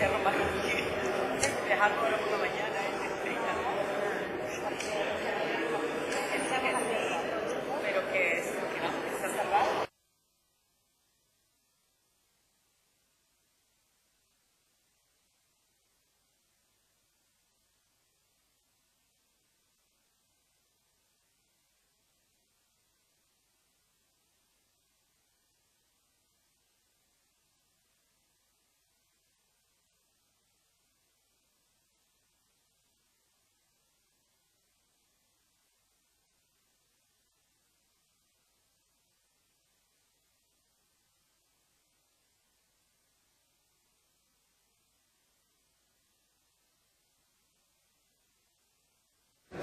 hacerlo más que dejarlo por la mañana, pero que no, que se ha salvado.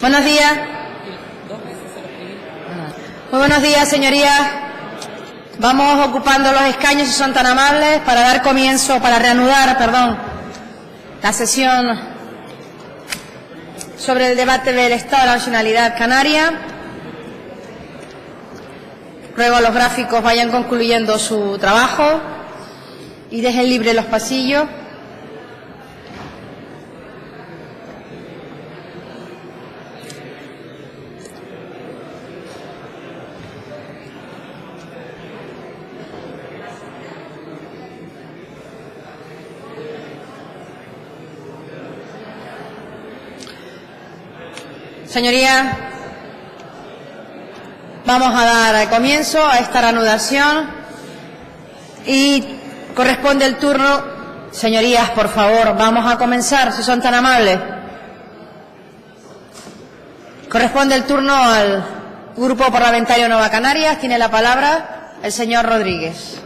Buenos días. Muy buenos días, señorías. Vamos ocupando los escaños, si son tan amables, para reanudar, la sesión sobre el debate del Estado de la Nacionalidad Canaria. Ruego a los gráficos vayan concluyendo su trabajo y dejen libres los pasillos. Señorías, vamos a dar comienzo a esta reanudación y corresponde el turno. Señorías, por favor, vamos a comenzar, si son tan amables. Corresponde el turno al Grupo Parlamentario Nueva Canarias. Tiene la palabra el señor Rodríguez.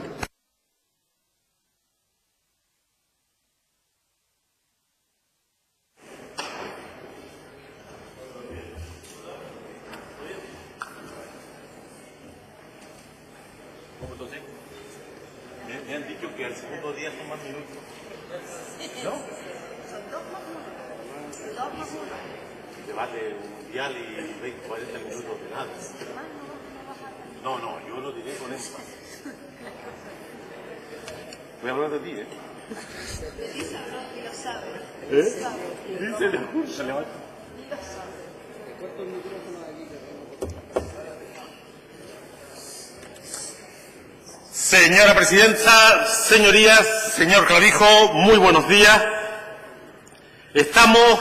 Me han dicho que al segundo día son más minutos. ¿No? Son dos más uno. Debate mundial y 20, 40 minutos de nada. No, yo lo diré con eso. Voy a hablar de ti, ¿eh? Lo sabe. Se levanta. Señora Presidenta, señorías, señor Clavijo, muy buenos días. Estamos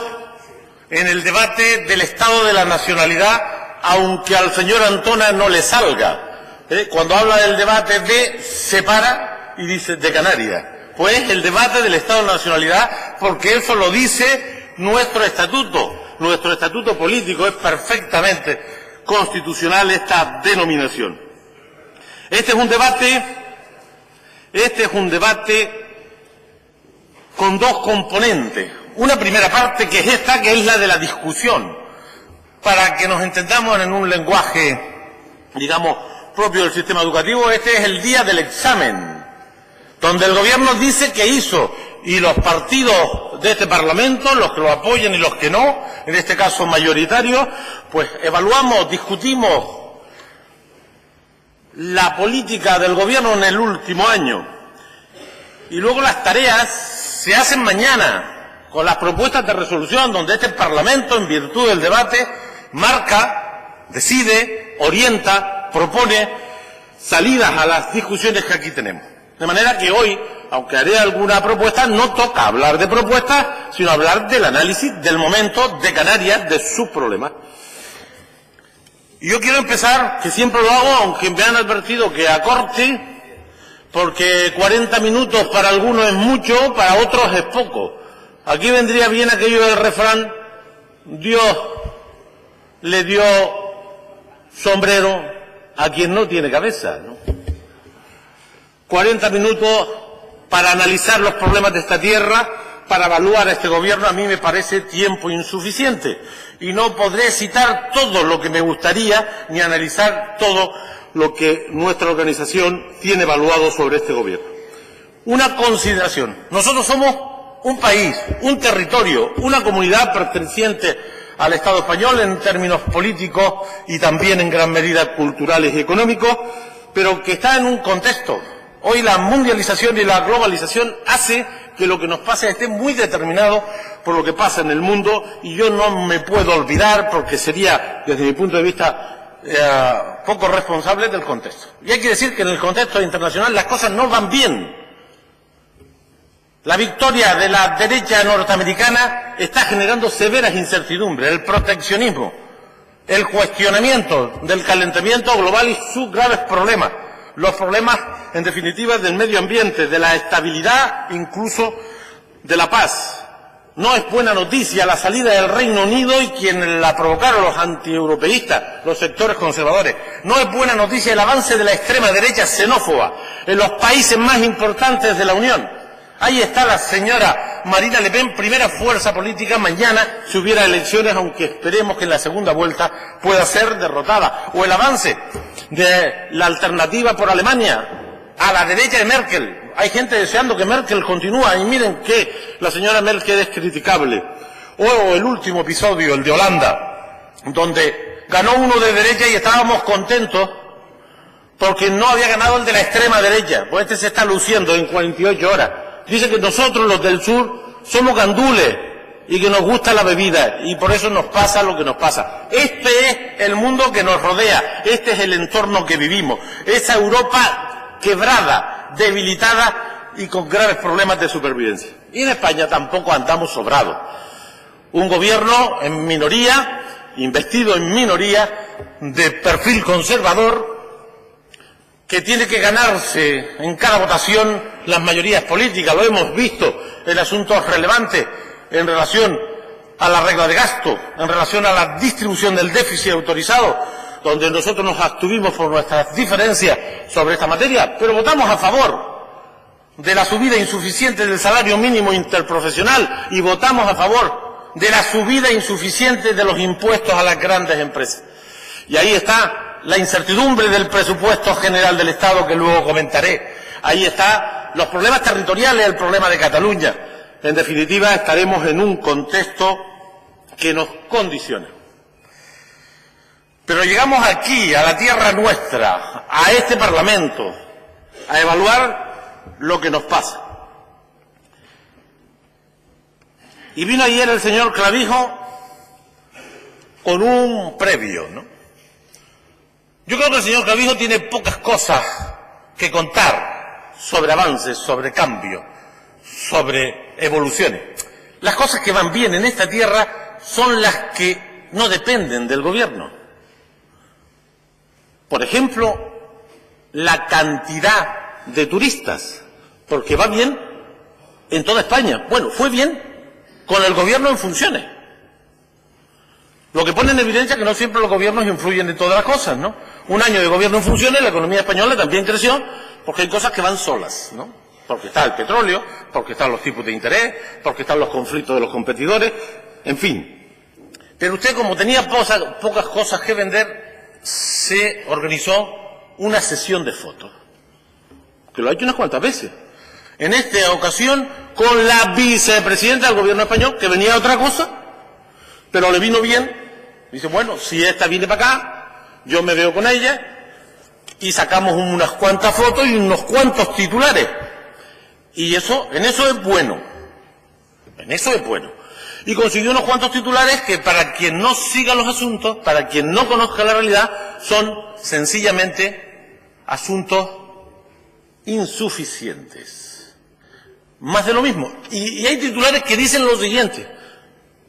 en el debate del Estado de la Nacionalidad, aunque al señor Antona no le salga. Cuando habla del debate se para y dice de Canarias. Pues el debate del Estado de la Nacionalidad, porque eso lo dice nuestro estatuto. Nuestro estatuto político es perfectamente constitucional esta denominación. Este es un debate con dos componentes. Una primera parte que es esta, que es la de la discusión, para que nos entendamos en un lenguaje, digamos, propio del sistema educativo. Este es el día del examen, donde el gobierno dice que hizo, y los partidos de este Parlamento, los que lo apoyan y los que no, en este caso mayoritarios, pues evaluamos, discutimos la política del gobierno en el último año. Y luego las tareas se hacen mañana, con las propuestas de resolución, donde este Parlamento, en virtud del debate, marca, decide, orienta, propone salidas a las discusiones que aquí tenemos. De manera que hoy, aunque haré alguna propuesta, no toca hablar de propuestas, sino hablar del análisis del momento de Canarias, de sus problemas. Y yo quiero empezar, que siempre lo hago, aunque me han advertido que acorte, porque 40 minutos para algunos es mucho, para otros es poco. Aquí vendría bien aquello del refrán: Dios le dio sombrero a quien no tiene cabeza, ¿no? 40 minutos para analizar los problemas de esta tierra, para evaluar a este gobierno, a mí me parece tiempo insuficiente. Y no podré citar todo lo que me gustaría, ni analizar todo lo que nuestra organización tiene evaluado sobre este gobierno. Una consideración: nosotros somos un país, un territorio, una comunidad perteneciente al Estado español en términos políticos y también en gran medida culturales y económicos, pero que está en un contexto. Hoy la mundialización y la globalización hace que lo que nos pasa esté muy determinado por lo que pasa en el mundo, y yo no me puedo olvidar, porque sería, desde mi punto de vista, poco responsable del contexto. Y hay que decir que en el contexto internacional las cosas no van bien. La victoria de la derecha norteamericana está generando severas incertidumbres, el proteccionismo, el cuestionamiento del calentamiento global y sus graves problemas, los problemas, en definitiva, del medio ambiente, de la estabilidad, incluso de la paz. No es buena noticia la salida del Reino Unido y quienes la provocaron, los antieuropeístas, los sectores conservadores. No es buena noticia el avance de la extrema derecha xenófoba en los países más importantes de la Unión. Ahí está la señora Marine Le Pen, primera fuerza política mañana si hubiera elecciones, aunque esperemos que en la segunda vuelta pueda ser derrotada. O el avance de la alternativa por Alemania a la derecha de Merkel. Hay gente deseando que Merkel continúe y miren que la señora Merkel es criticable. O el último episodio, el de Holanda, donde ganó uno de derecha y estábamos contentos porque no había ganado el de la extrema derecha. Pues este se está luciendo en 48 horas. Dice que nosotros, los del sur, somos gandules y que nos gusta la bebida y por eso nos pasa lo que nos pasa. Este es el mundo que nos rodea, este es el entorno que vivimos, esa Europa quebrada, debilitada y con graves problemas de supervivencia. Y en España tampoco andamos sobrados. Un gobierno en minoría, investido en minoría, de perfil conservador, que tiene que ganarse en cada votación las mayorías políticas. Lo hemos visto en asuntos relevantes en relación a la regla de gasto, en relación a la distribución del déficit autorizado, donde nosotros nos abstuvimos por nuestras diferencias sobre esta materia, pero votamos a favor de la subida insuficiente del salario mínimo interprofesional y votamos a favor de la subida insuficiente de los impuestos a las grandes empresas. Y ahí está la incertidumbre del presupuesto general del Estado, que luego comentaré. Ahí están los problemas territoriales, el problema de Cataluña. En definitiva, estaremos en un contexto que nos condiciona. Pero llegamos aquí, a la tierra nuestra, a este Parlamento, a evaluar lo que nos pasa. Y vino ayer el señor Clavijo con un previo, ¿no? Yo creo que el señor Clavijo tiene pocas cosas que contar sobre avances, sobre cambios, sobre evoluciones. Las cosas que van bien en esta tierra son las que no dependen del gobierno. Por ejemplo, la cantidad de turistas, porque va bien en toda España. Bueno, fue bien con el gobierno en funciones. Lo que pone en evidencia que no siempre los gobiernos influyen en todas las cosas, ¿no? Un año de gobierno en funciones, la economía española también creció, porque hay cosas que van solas, ¿no? Porque está el petróleo, porque están los tipos de interés, porque están los conflictos de los competidores, en fin. Pero usted, como tenía pocas cosas que vender, se organizó una sesión de fotos, que lo ha hecho unas cuantas veces. En esta ocasión, con la vicepresidenta del gobierno español, que venía a otra cosa, pero le vino bien. Dice, bueno, si esta viene para acá, yo me veo con ella y sacamos unas cuantas fotos y unos cuantos titulares. Y eso, en eso es bueno. En eso es bueno. Y consiguió unos cuantos titulares que, para quien no siga los asuntos, para quien no conozca la realidad, son sencillamente asuntos insuficientes. Más de lo mismo. Y hay titulares que dicen lo siguiente: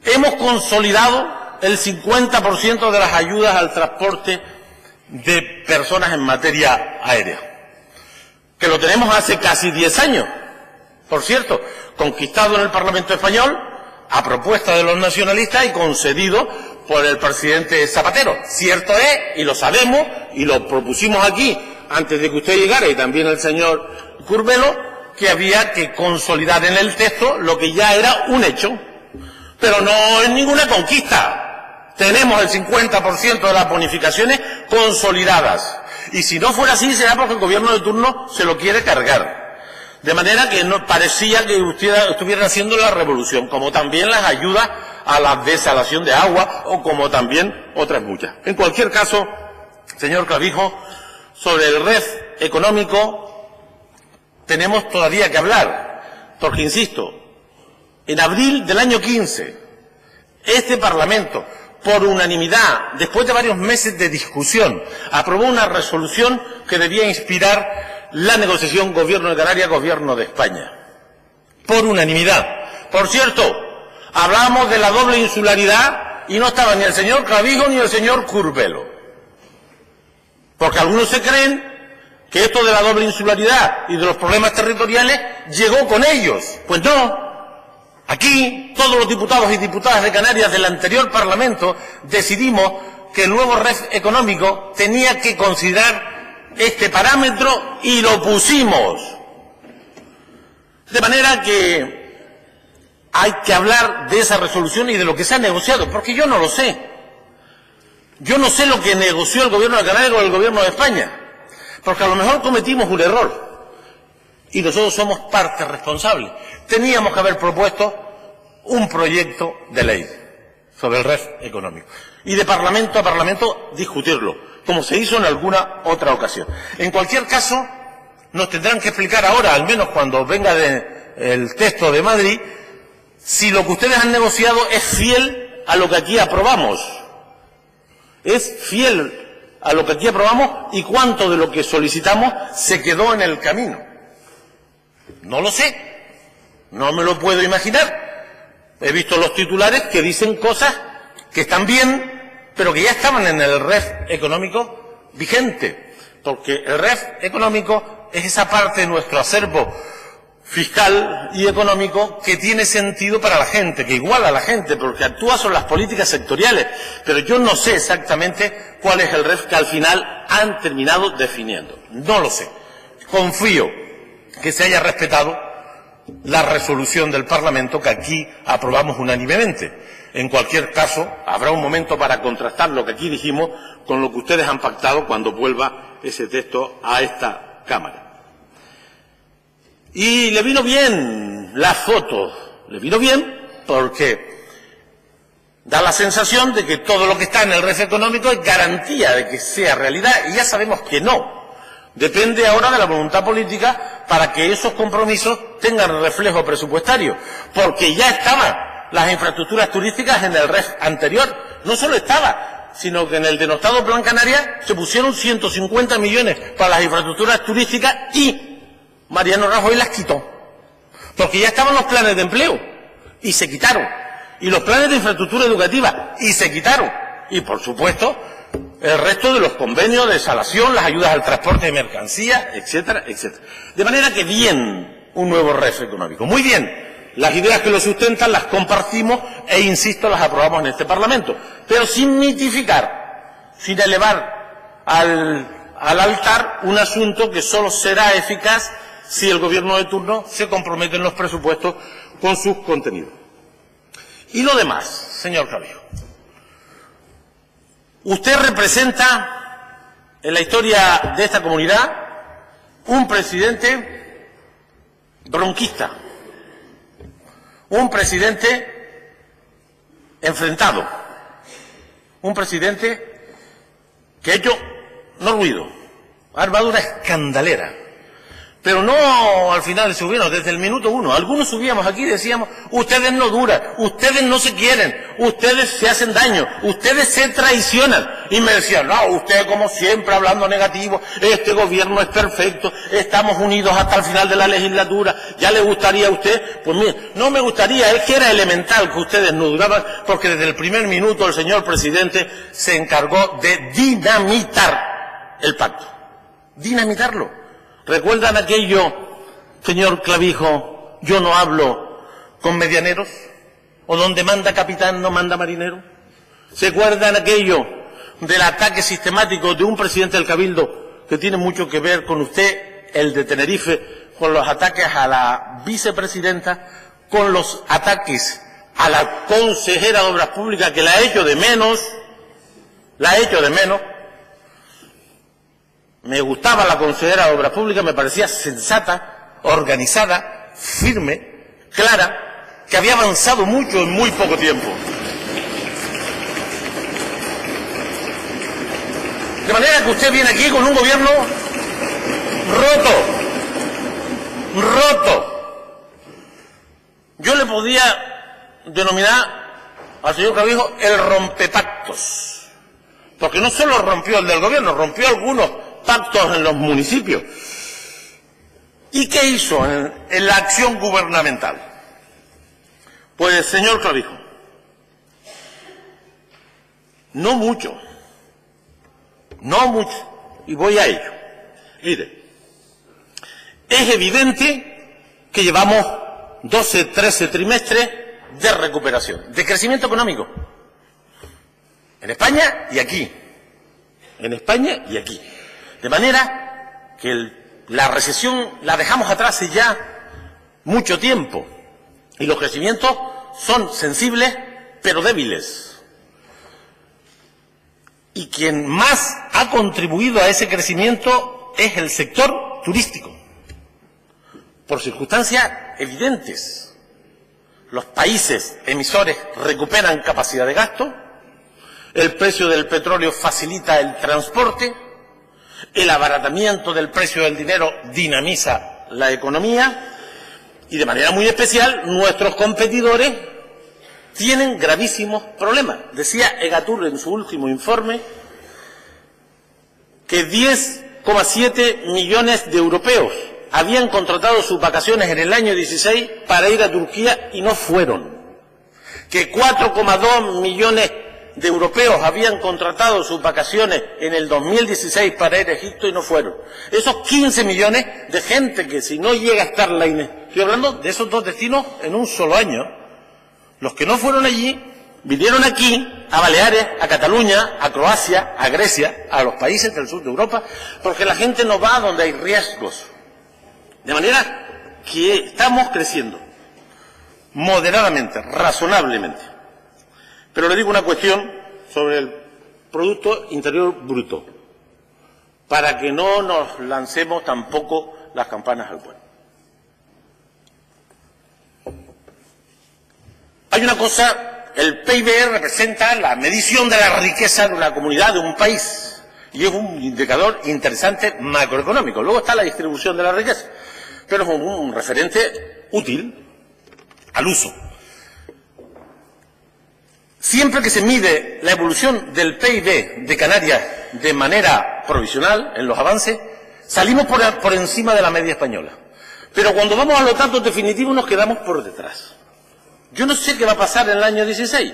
hemos consolidado el 50% de las ayudas al transporte de personas en materia aérea, que lo tenemos hace casi 10 años, por cierto, conquistado en el Parlamento español a propuesta de los nacionalistas y concedido por el presidente Zapatero. Cierto es, y lo sabemos, y lo propusimos aquí antes de que usted llegara, y también el señor Curbelo, que había que consolidar en el texto lo que ya era un hecho. Pero no es ninguna conquista. Tenemos el 50% de las bonificaciones consolidadas. Y si no fuera así, será porque el gobierno de turno se lo quiere cargar. De manera que no parecía que estuvieran haciendo la revolución, como también las ayudas a la desalación de agua, o como también otras muchas. En cualquier caso, señor Clavijo, sobre el REF económico tenemos todavía que hablar. porque insisto, en abril del año 15, este Parlamento, por unanimidad, después de varios meses de discusión, aprobó una resolución que debía inspirar la negociación Gobierno de Canarias, Gobierno de España. Por unanimidad. Por cierto, hablamos de la doble insularidad y no estaba ni el señor Clavijo ni el señor Curbelo. Porque algunos se creen que esto de la doble insularidad y de los problemas territoriales llegó con ellos. Pues no. Aquí, todos los diputados y diputadas de Canarias del anterior Parlamento decidimos que el nuevo REF económico tenía que considerar este parámetro y lo pusimos. De manera que hay que hablar de esa resolución y de lo que se ha negociado, porque yo no lo sé. Yo no sé lo que negoció el Gobierno de Canarias con el Gobierno de España, porque a lo mejor cometimos un error. Y nosotros somos parte responsable. Teníamos que haber propuesto un proyecto de ley sobre el REF económico. Y de Parlamento a Parlamento discutirlo, como se hizo en alguna otra ocasión. En cualquier caso, nos tendrán que explicar ahora, al menos cuando venga el texto de Madrid, si lo que ustedes han negociado es fiel a lo que aquí aprobamos. Es fiel a lo que aquí aprobamos y cuánto de lo que solicitamos se quedó en el camino. No lo sé, no me lo puedo imaginar. He visto los titulares que dicen cosas que están bien, pero que ya estaban en el REF económico vigente, porque el REF económico es esa parte de nuestro acervo fiscal y económico que tiene sentido para la gente, que iguala a la gente, porque actúa sobre las políticas sectoriales, pero yo no sé exactamente cuál es el REF que al final han terminado definiendo. No lo sé. Confío que se haya respetado la resolución del Parlamento que aquí aprobamos unánimemente. En cualquier caso, habrá un momento para contrastar lo que aquí dijimos con lo que ustedes han pactado cuando vuelva ese texto a esta Cámara. Y le vino bien la foto, le vino bien porque da la sensación de que todo lo que está en el REF económico es garantía de que sea realidad, y ya sabemos que no. Depende ahora de la voluntad política para que esos compromisos tengan reflejo presupuestario, porque ya estaban las infraestructuras turísticas en el REF anterior. No solo estaba, sino que en el denostado Plan Canarias se pusieron 150 millones para las infraestructuras turísticas y Mariano Rajoy las quitó, porque ya estaban los planes de empleo y se quitaron, y los planes de infraestructura educativa y se quitaron, y por supuesto el resto de los convenios de salación, las ayudas al transporte de mercancías, etcétera, etcétera. De manera que bien un nuevo REF económico. Muy bien, las ideas que lo sustentan las compartimos e, insisto, las aprobamos en este Parlamento, pero sin mitificar, sin elevar al altar un asunto que solo será eficaz si el Gobierno de turno se compromete en los presupuestos con sus contenidos. Y lo demás, señor Clavijo. Usted representa en la historia de esta comunidad un presidente bronquista, un presidente enfrentado, un presidente que ha hecho no ruido, ha armado una escandalera, pero no al final de su gobierno, desde el minuto uno. Algunos subíamos aquí y decíamos, ustedes no duran, ustedes no se quieren, ustedes se hacen daño, ustedes se traicionan. Y me decían, no, usted como siempre hablando negativo, este gobierno es perfecto, estamos unidos hasta el final de la legislatura, ¿ya le gustaría a usted? Pues mire, no me gustaría, es que era elemental que ustedes no duraban, porque desde el primer minuto el señor presidente se encargó de dinamitar el pacto, dinamitarlo. ¿Recuerdan aquello, señor Clavijo, yo no hablo con medianeros? ¿O donde manda capitán no manda marinero? ¿Se acuerdan aquello del ataque sistemático de un presidente del Cabildo que tiene mucho que ver con usted, el de Tenerife, con los ataques a la vicepresidenta, con los ataques a la consejera de Obras Públicas, que la ha hecho de menos? Me gustaba la consejera de Obras Públicas, me parecía sensata, organizada, firme, clara, que había avanzado mucho en muy poco tiempo. De manera que usted viene aquí con un gobierno roto, podía denominar al señor Clavijo el rompepactos, porque no solo rompió el del gobierno, rompió algunos pactos en los municipios. ¿Y qué hizo en la acción gubernamental? Pues, señor Clavijo, no mucho, y voy a ello. Mire, es evidente que llevamos 12, 13 trimestres de recuperación, de crecimiento económico, en España y aquí, de manera que la recesión la dejamos atrás hace ya mucho tiempo, y los crecimientos son sensibles pero débiles. Y quien más ha contribuido a ese crecimiento es el sector turístico, por circunstancias evidentes. Los países emisores recuperan capacidad de gasto, el precio del petróleo facilita el transporte, el abaratamiento del precio del dinero dinamiza la economía y, de manera muy especial, nuestros competidores tienen gravísimos problemas. Decía Egatur en su último informe que 10,7 millones de europeos habían contratado sus vacaciones en el año 16 para ir a Turquía y no fueron, que 4,2 millones de europeos habían contratado sus vacaciones en el 2016 para ir a Egipto y no fueron. Esos 15 millones de gente que, si no llega a estar la estoy hablando de esos dos destinos en un solo año. Los que no fueron allí vinieron aquí, a Baleares, a Cataluña, a Croacia, a Grecia, a los países del sur de Europa, porque la gente no va donde hay riesgos. De manera que estamos creciendo moderadamente, razonablemente. Pero le digo una cuestión sobre el Producto Interior Bruto, para que no nos lancemos tampoco las campanas al vuelo. Hay una cosa, el PIB representa la medición de la riqueza de una comunidad, de un país, y es un indicador interesante macroeconómico. Luego está la distribución de la riqueza, pero es un referente útil al uso. Siempre que se mide la evolución del PIB de Canarias de manera provisional, en los avances, salimos por encima de la media española. Pero cuando vamos a los datos definitivos nos quedamos por detrás. Yo no sé qué va a pasar en el año 16,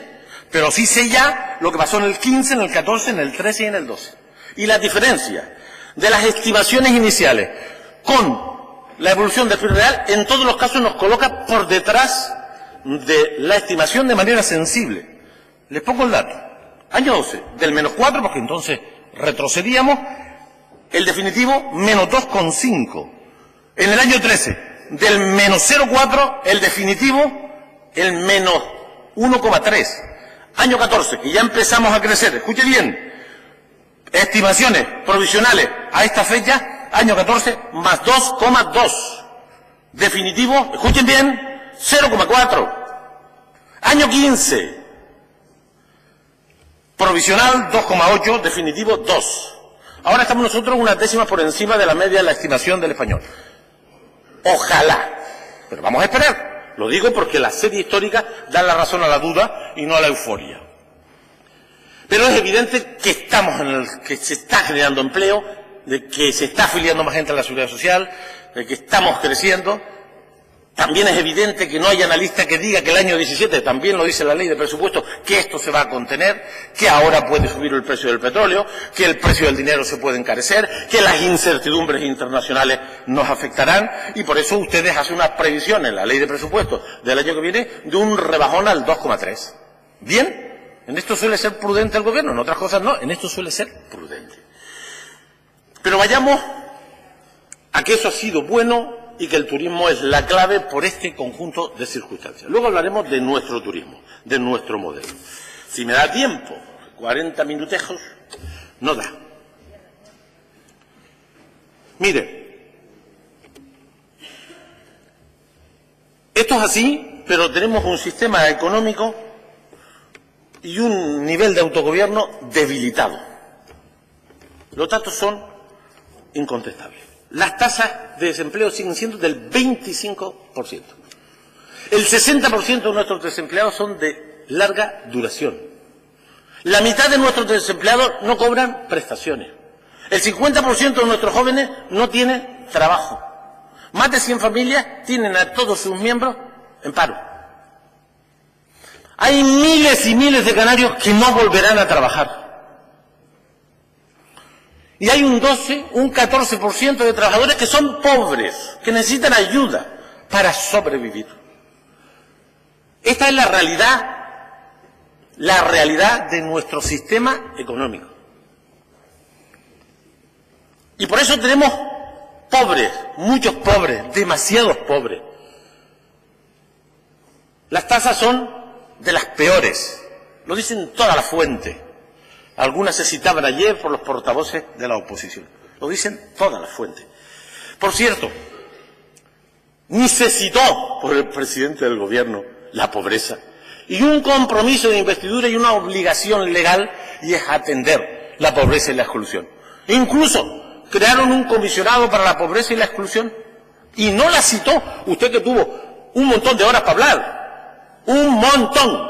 pero sí sé ya lo que pasó en el 15, en el 14, en el 13 y en el 12. Y la diferencia de las estimaciones iniciales con la evolución del PIB real, en todos los casos nos coloca por detrás de la estimación de manera sensible. Les pongo el dato. Año 12, del -4, porque entonces retrocedíamos, el definitivo menos 2,5. En el año 13, del -0,4, el definitivo, el menos 1,3. Año 14, que ya empezamos a crecer, escuche bien, estimaciones provisionales a esta fecha, año 14, más 2,2. Definitivo, escuchen bien, 0,4. Año 15, provisional 2,8, definitivo 2. Ahora estamos nosotros unas décimas por encima de la media de la estimación del español. Ojalá, pero vamos a esperar. Lo digo porque la serie histórica da la razón a la duda y no a la euforia. Pero es evidente que que se está generando empleo, de que se está afiliando más gente a la seguridad social, de que estamos creciendo. También es evidente que no hay analista que diga que el año 17, también lo dice la ley de presupuesto, que esto se va a contener, que ahora puede subir el precio del petróleo, que el precio del dinero se puede encarecer, que las incertidumbres internacionales nos afectarán, y por eso ustedes hacen unas previsiones en la ley de presupuesto del año que viene de un rebajón al 2,3. ¿Bien? En esto suele ser prudente el gobierno, en otras cosas no, en esto suele ser prudente. Pero vayamos a que eso ha sido bueno y que el turismo es la clave por este conjunto de circunstancias. Luego hablaremos de nuestro turismo, de nuestro modelo. Si me da tiempo, 40 minutejos, no da. Mire, esto es así, pero tenemos un sistema económico y un nivel de autogobierno debilitado. Los datos son incontestables. Las tasas de desempleo siguen siendo del 25%. El 60% de nuestros desempleados son de larga duración. La mitad de nuestros desempleados no cobran prestaciones. El 50% de nuestros jóvenes no tienen trabajo. Más de 100 familias tienen a todos sus miembros en paro. Hay miles y miles de canarios que no volverán a trabajar. Y hay un 14% de trabajadores que son pobres, que necesitan ayuda para sobrevivir. Esta es la realidad de nuestro sistema económico. Y por eso tenemos pobres, muchos pobres, demasiados pobres. Las tasas son de las peores, lo dicen todas las fuentes. Algunas se citaban ayer por los portavoces de la oposición. Lo dicen todas las fuentes. Por cierto, ni se citó por el presidente del gobierno la pobreza. Y un compromiso de investidura y una obligación legal, y es atender la pobreza y la exclusión. Incluso crearon un comisionado para la pobreza y la exclusión y no la citó. Usted que tuvo un montón de horas para hablar. Un montón.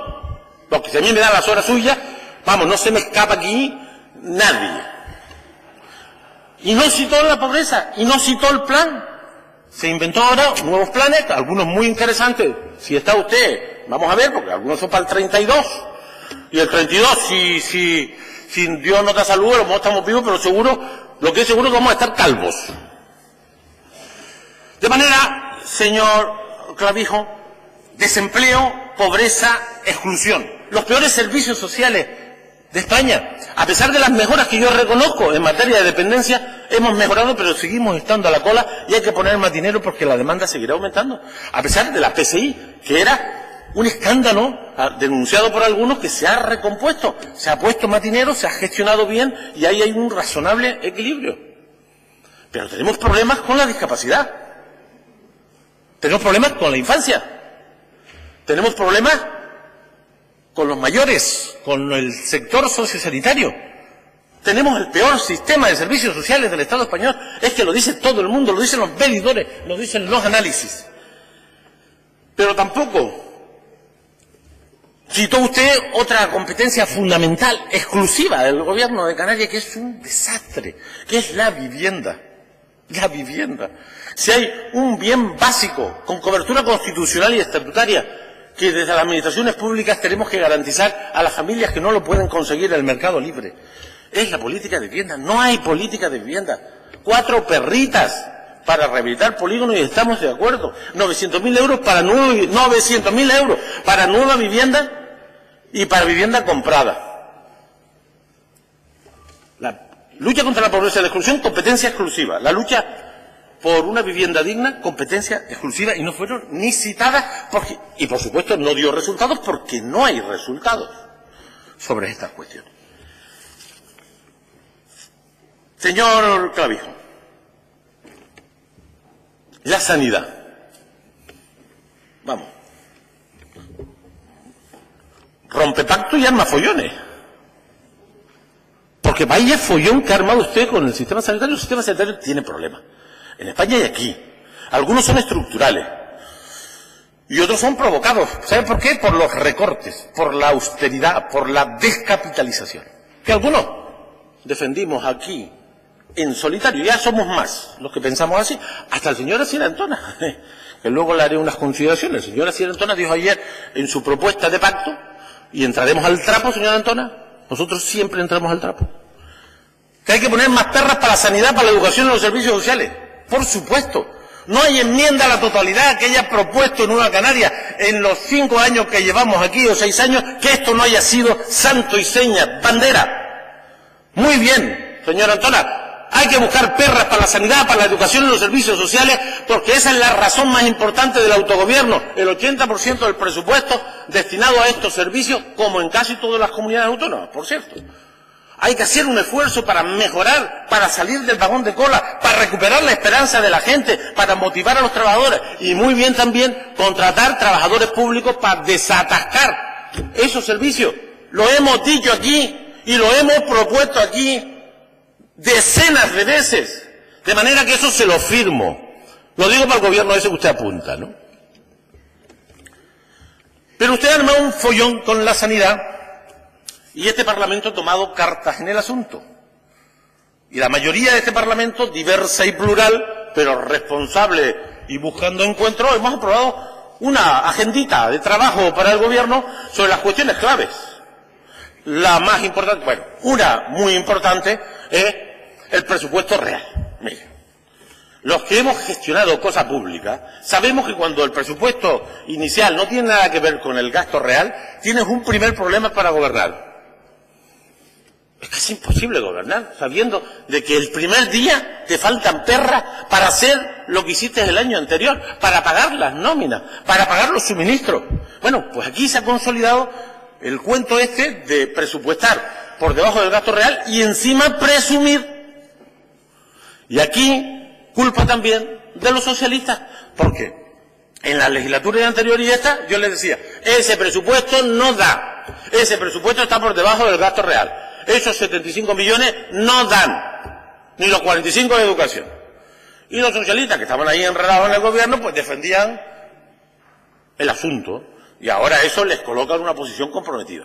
Porque si a mí me dan las horas suyas, vamos, no se me escapa aquí nadie. Y no citó la pobreza, y no citó el plan. Se inventó ahora nuevos planes, algunos muy interesantes. Si está usted, vamos a ver, porque algunos son para el 32. Y el 32, si Dios nos da salud, a lo mejor estamos vivos, pero seguro, lo que es seguro es que vamos a estar calvos. De manera, señor Clavijo, desempleo, pobreza, exclusión. Los peores servicios sociales de España. A pesar de las mejoras que yo reconozco en materia de dependencia, hemos mejorado, pero seguimos estando a la cola y hay que poner más dinero porque la demanda seguirá aumentando. A pesar de la PSI, que era un escándalo denunciado por algunos, que se ha recompuesto, se ha puesto más dinero, se ha gestionado bien y ahí hay un razonable equilibrio. Pero tenemos problemas con la discapacidad. Tenemos problemas con la infancia. Tenemos problemas con los mayores, con el sector sociosanitario. Tenemos el peor sistema de servicios sociales del Estado español. Es que lo dice todo el mundo, lo dicen los medidores, lo dicen los análisis. Pero tampoco citó usted otra competencia fundamental, exclusiva del gobierno de Canarias, que es un desastre, que es la vivienda. La vivienda. Si hay un bien básico, con cobertura constitucional y estatutaria, que desde las administraciones públicas tenemos que garantizar a las familias que no lo pueden conseguir en el mercado libre, es la política de vivienda. No hay política de vivienda. 4 perritas para rehabilitar polígonos y estamos de acuerdo. 900.000 euros para 900.000 euros para nueva vivienda y para vivienda comprada. La lucha contra la pobreza y la exclusión, competencia exclusiva. La lucha por una vivienda digna, competencia exclusiva, y no fueron ni citadas, porque, y por supuesto no dio resultados porque no hay resultados sobre estas cuestiones. Señor Clavijo, la sanidad. Vamos. Rompepacto y arma follones. Porque vaya follón que ha armado usted con el sistema sanitario. El sistema sanitario tiene problemas. En España y aquí. Algunos son estructurales. Y otros son provocados. ¿Saben por qué? Por los recortes, por la austeridad, por la descapitalización. Que algunos defendimos aquí en solitario. Ya somos más los que pensamos así. Hasta el señor Asier Antona, que luego le haré unas consideraciones. El señor Asier Antona dijo ayer en su propuesta de pacto, y entraremos al trapo, señor Antona. Nosotros siempre entramos al trapo. Que hay que poner más perras para la sanidad, para la educación y los servicios sociales. Por supuesto. No hay enmienda a la totalidad que haya propuesto Nueva Canarias en los 5 años que llevamos aquí, o 6 años, que esto no haya sido santo y seña, bandera. Muy bien, señor Antona. Hay que buscar perras para la sanidad, para la educación y los servicios sociales, porque esa es la razón más importante del autogobierno. El 80% del presupuesto destinado a estos servicios, como en casi todas las comunidades autónomas, por cierto. Hay que hacer un esfuerzo para mejorar, para salir del vagón de cola, para recuperar la esperanza de la gente, para motivar a los trabajadores y muy bien también contratar trabajadores públicos para desatascar esos servicios. Lo hemos dicho aquí y lo hemos propuesto aquí decenas de veces, de manera que eso se lo firmo. Lo digo para el gobierno ese que usted apunta, ¿no? Pero usted arma un follón con la sanidad y este Parlamento ha tomado cartas en el asunto. Y la mayoría de este Parlamento, diversa y plural, pero responsable y buscando encuentros, hemos aprobado una agendita de trabajo para el Gobierno sobre las cuestiones claves. La más importante, bueno, una muy importante es el presupuesto real. Mire, los que hemos gestionado cosa pública sabemos que cuando el presupuesto inicial no tiene nada que ver con el gasto real, tienes un primer problema para gobernar. Es casi imposible gobernar sabiendo de que el primer día te faltan perras para hacer lo que hiciste el año anterior, para pagar las nóminas, para pagar los suministros. Bueno, pues aquí se ha consolidado el cuento este de presupuestar por debajo del gasto real y encima presumir. Y aquí culpa también de los socialistas, porque en la legislatura anterior y esta yo les decía, ese presupuesto no da, ese presupuesto está por debajo del gasto real, esos 75 millones no dan, ni los 45 de educación. Y los socialistas que estaban ahí enredados en el gobierno pues defendían el asunto y ahora eso les coloca en una posición comprometida.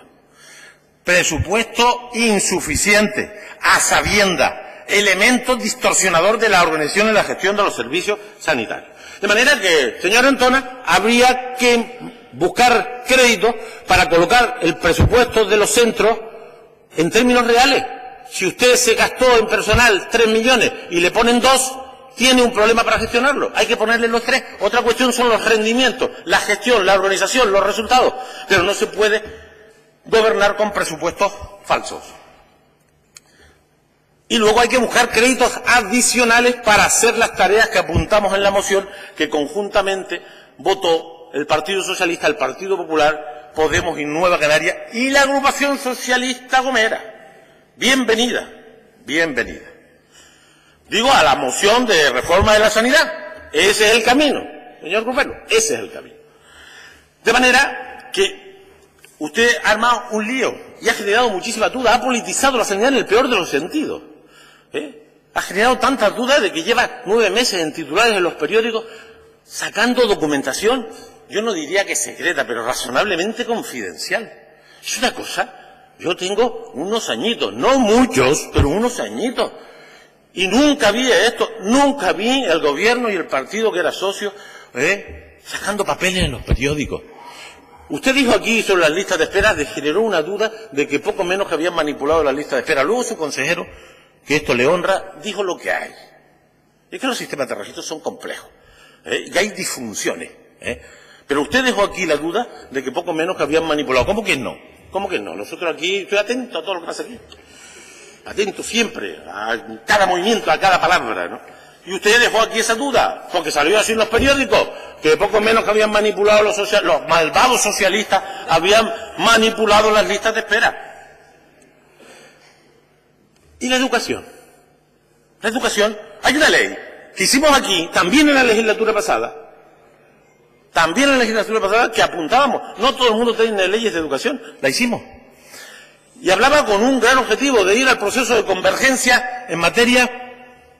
Presupuesto insuficiente, a sabiendas, elemento distorsionador de la organización y la gestión de los servicios sanitarios. De manera que, señora Antona, habría que buscar crédito para colocar el presupuesto de los centros en términos reales. Si usted se gastó en personal 3 millones y le ponen 2, tiene un problema para gestionarlo. Hay que ponerle los 3. Otra cuestión son los rendimientos, la gestión, la organización, los resultados. Pero no se puede gobernar con presupuestos falsos. Y luego hay que buscar créditos adicionales para hacer las tareas que apuntamos en la moción que conjuntamente votó el Partido Socialista, el Partido Popular, Podemos y Nueva Canaria y la agrupación socialista Gomera. Bienvenida, bienvenida. Digo, a la moción de reforma de la sanidad. Ese es el camino, señor Grupero, ese es el camino. De manera que usted ha armado un lío y ha generado muchísima duda, ha politizado la sanidad en el peor de los sentidos. Ha generado tantas dudas de que lleva 9 meses en titulares en los periódicos sacando documentación, yo no diría que secreta, pero razonablemente confidencial. Es una cosa, yo tengo unos añitos, no muchos, pero unos añitos, y nunca vi esto, nunca vi el gobierno y el partido que era socio sacando papeles en los periódicos. Usted dijo aquí sobre las listas de espera, generó una duda de que poco menos que habían manipulado las listas de espera. Luego su consejero, que esto le honra, dijo lo que hay. Es que los sistemas de registro son complejos, y hay disfunciones. Pero usted dejó aquí la duda de que poco menos que habían manipulado. ¿Cómo que no? ¿Cómo que no? Nosotros aquí, estoy atento a todo lo que pasa aquí. Atento siempre, a cada movimiento, a cada palabra, ¿no? Y usted dejó aquí esa duda, porque salió así en los periódicos, que poco menos que habían manipulado los malvados socialistas, habían manipulado las listas de espera. ¿Y la educación? La educación, hay una ley que hicimos aquí, también en la legislatura pasada, que apuntábamos, no todo el mundo tiene leyes de educación, la hicimos. Y hablaba con un gran objetivo de ir al proceso de convergencia en materia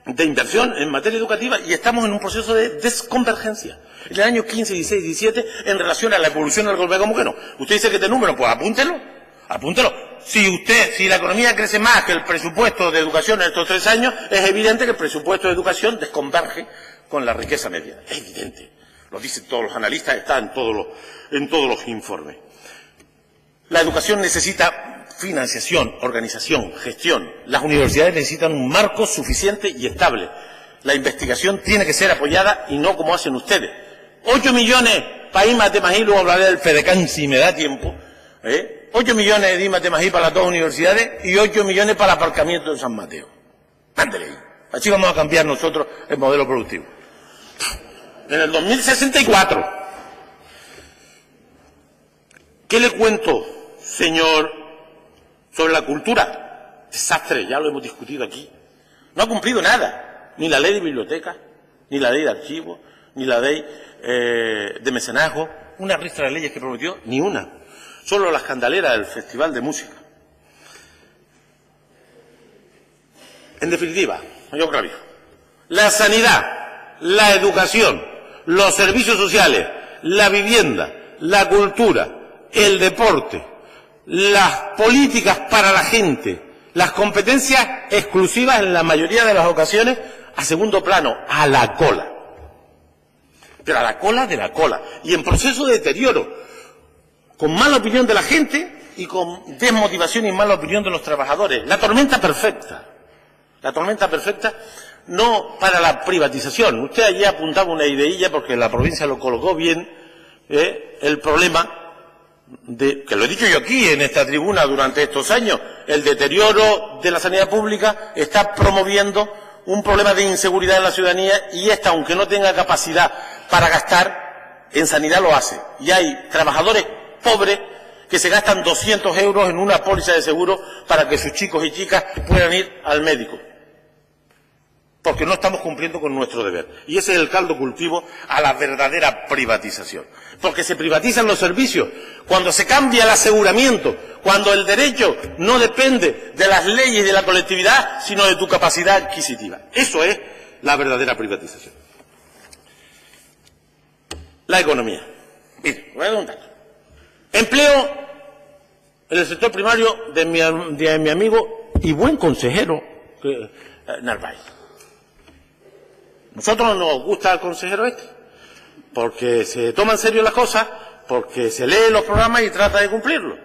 de inversión, en materia educativa, y estamos en un proceso de desconvergencia. En el año 15, 16, 17, en relación a la evolución del golpe, ¿cómo que no? Usted dice que este número, pues apúntelo, apúntelo. Si la economía crece más que el presupuesto de educación en estos 3 años, es evidente que el presupuesto de educación desconverge con la riqueza media. Es evidente. Lo dicen todos los analistas, está en todos los informes. La educación necesita financiación, organización, gestión. Las universidades necesitan un marco suficiente y estable. La investigación tiene que ser apoyada y no como hacen ustedes. 8 millones para IMATEMAGI, luego hablaré del FEDECAN si me da tiempo. 8 millones de IMATEMAGI para las 2 universidades y 8 millones para el aparcamiento en San Mateo. Ándale ahí. Así vamos a cambiar nosotros el modelo productivo. En el 2064, ¿qué le cuento, señor, sobre la cultura? Desastre, ya lo hemos discutido aquí. No ha cumplido nada, ni la ley de bibliotecas, ni la ley de archivos, ni la ley de mecenazgo, una ristra de leyes que prometió, ni una. Solo la escandalera del Festival de Música. En definitiva, señor Clavijo, la sanidad, la educación, los servicios sociales, la vivienda, la cultura, el deporte, las políticas para la gente, las competencias exclusivas en la mayoría de las ocasiones a segundo plano, a la cola. Pero a la cola de la cola. Y en proceso de deterioro, con mala opinión de la gente y con desmotivación y mala opinión de los trabajadores. La tormenta perfecta. La tormenta perfecta no para la privatización. Usted allí apuntaba una ideilla porque la provincia lo colocó bien, el problema que lo he dicho yo aquí en esta tribuna durante estos años, el deterioro de la sanidad pública está promoviendo un problema de inseguridad en la ciudadanía y esta, aunque no tenga capacidad para gastar, en sanidad lo hace. Y hay trabajadores pobres que se gastan 200 euros en una póliza de seguro para que sus chicos y chicas puedan ir al médico. Porque no estamos cumpliendo con nuestro deber. Y ese es el caldo cultivo a la verdadera privatización. Porque se privatizan los servicios, cuando se cambia el aseguramiento, cuando el derecho no depende de las leyes de la colectividad, sino de tu capacidad adquisitiva. Eso es la verdadera privatización. La economía. Mire, voy a dar un dato. Empleo en el sector primario de mi amigo y buen consejero, Narváez. Nosotros nos gusta el consejero este, porque se toma en serio las cosas, porque se lee los programas y trata de cumplirlos.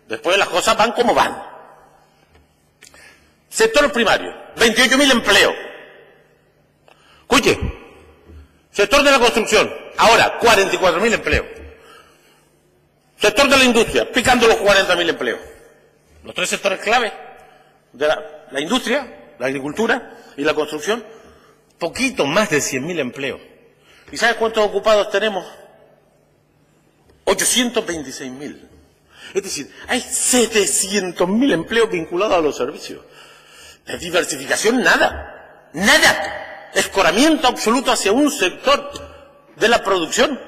Después las cosas van como van. Sector primario, 28.000 empleos. Escuche, sector de la construcción, ahora 44.000 empleos. Sector de la industria, picando los 40.000 empleos. Los tres sectores clave de la industria, la agricultura y la construcción, poquito más de 100.000 empleos. ¿Y sabes cuántos ocupados tenemos? 826.000. Es decir, hay 700.000 empleos vinculados a los servicios. De diversificación, nada. Nada. Escoramiento absoluto hacia un sector de la producción.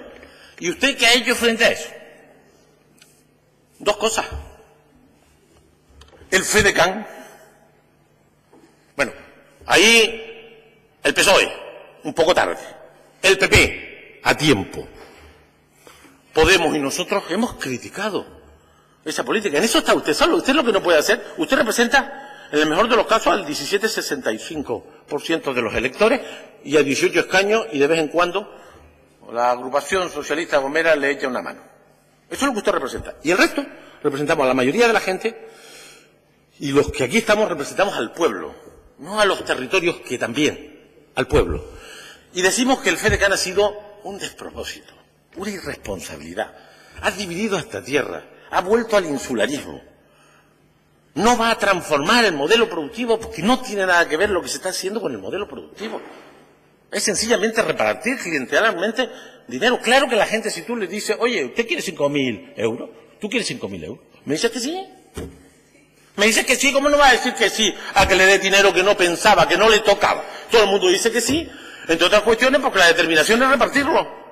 ¿Y usted qué ha hecho frente a eso? Dos cosas. El FEDECAN. Bueno, ahí el PSOE, un poco tarde. El PP, a tiempo. Podemos y nosotros hemos criticado esa política. En eso está usted solo. Usted lo que no puede hacer, usted representa, en el mejor de los casos, al 17,65% de los electores y a 18 escaños, y de vez en cuando la agrupación socialista gomera le echa una mano. Eso es lo que usted representa. Y el resto, representamos a la mayoría de la gente, y los que aquí estamos representamos al pueblo, no a los territorios, que también, al pueblo. Y decimos que el FEDECAN ha sido un despropósito, una irresponsabilidad. Ha dividido a esta tierra, ha vuelto al insularismo. No va a transformar el modelo productivo porque no tiene nada que ver lo que se está haciendo con el modelo productivo. Es sencillamente repartir clientelarmente dinero. Claro que la gente, si tú le dices, oye, ¿usted quiere 5.000 euros? ¿Tú quieres 5.000 euros? ¿Me dices que sí? Me dices que sí, ¿cómo no va a decir que sí a que le dé dinero que no pensaba, que no le tocaba? Todo el mundo dice que sí, entre otras cuestiones porque la determinación es repartirlo.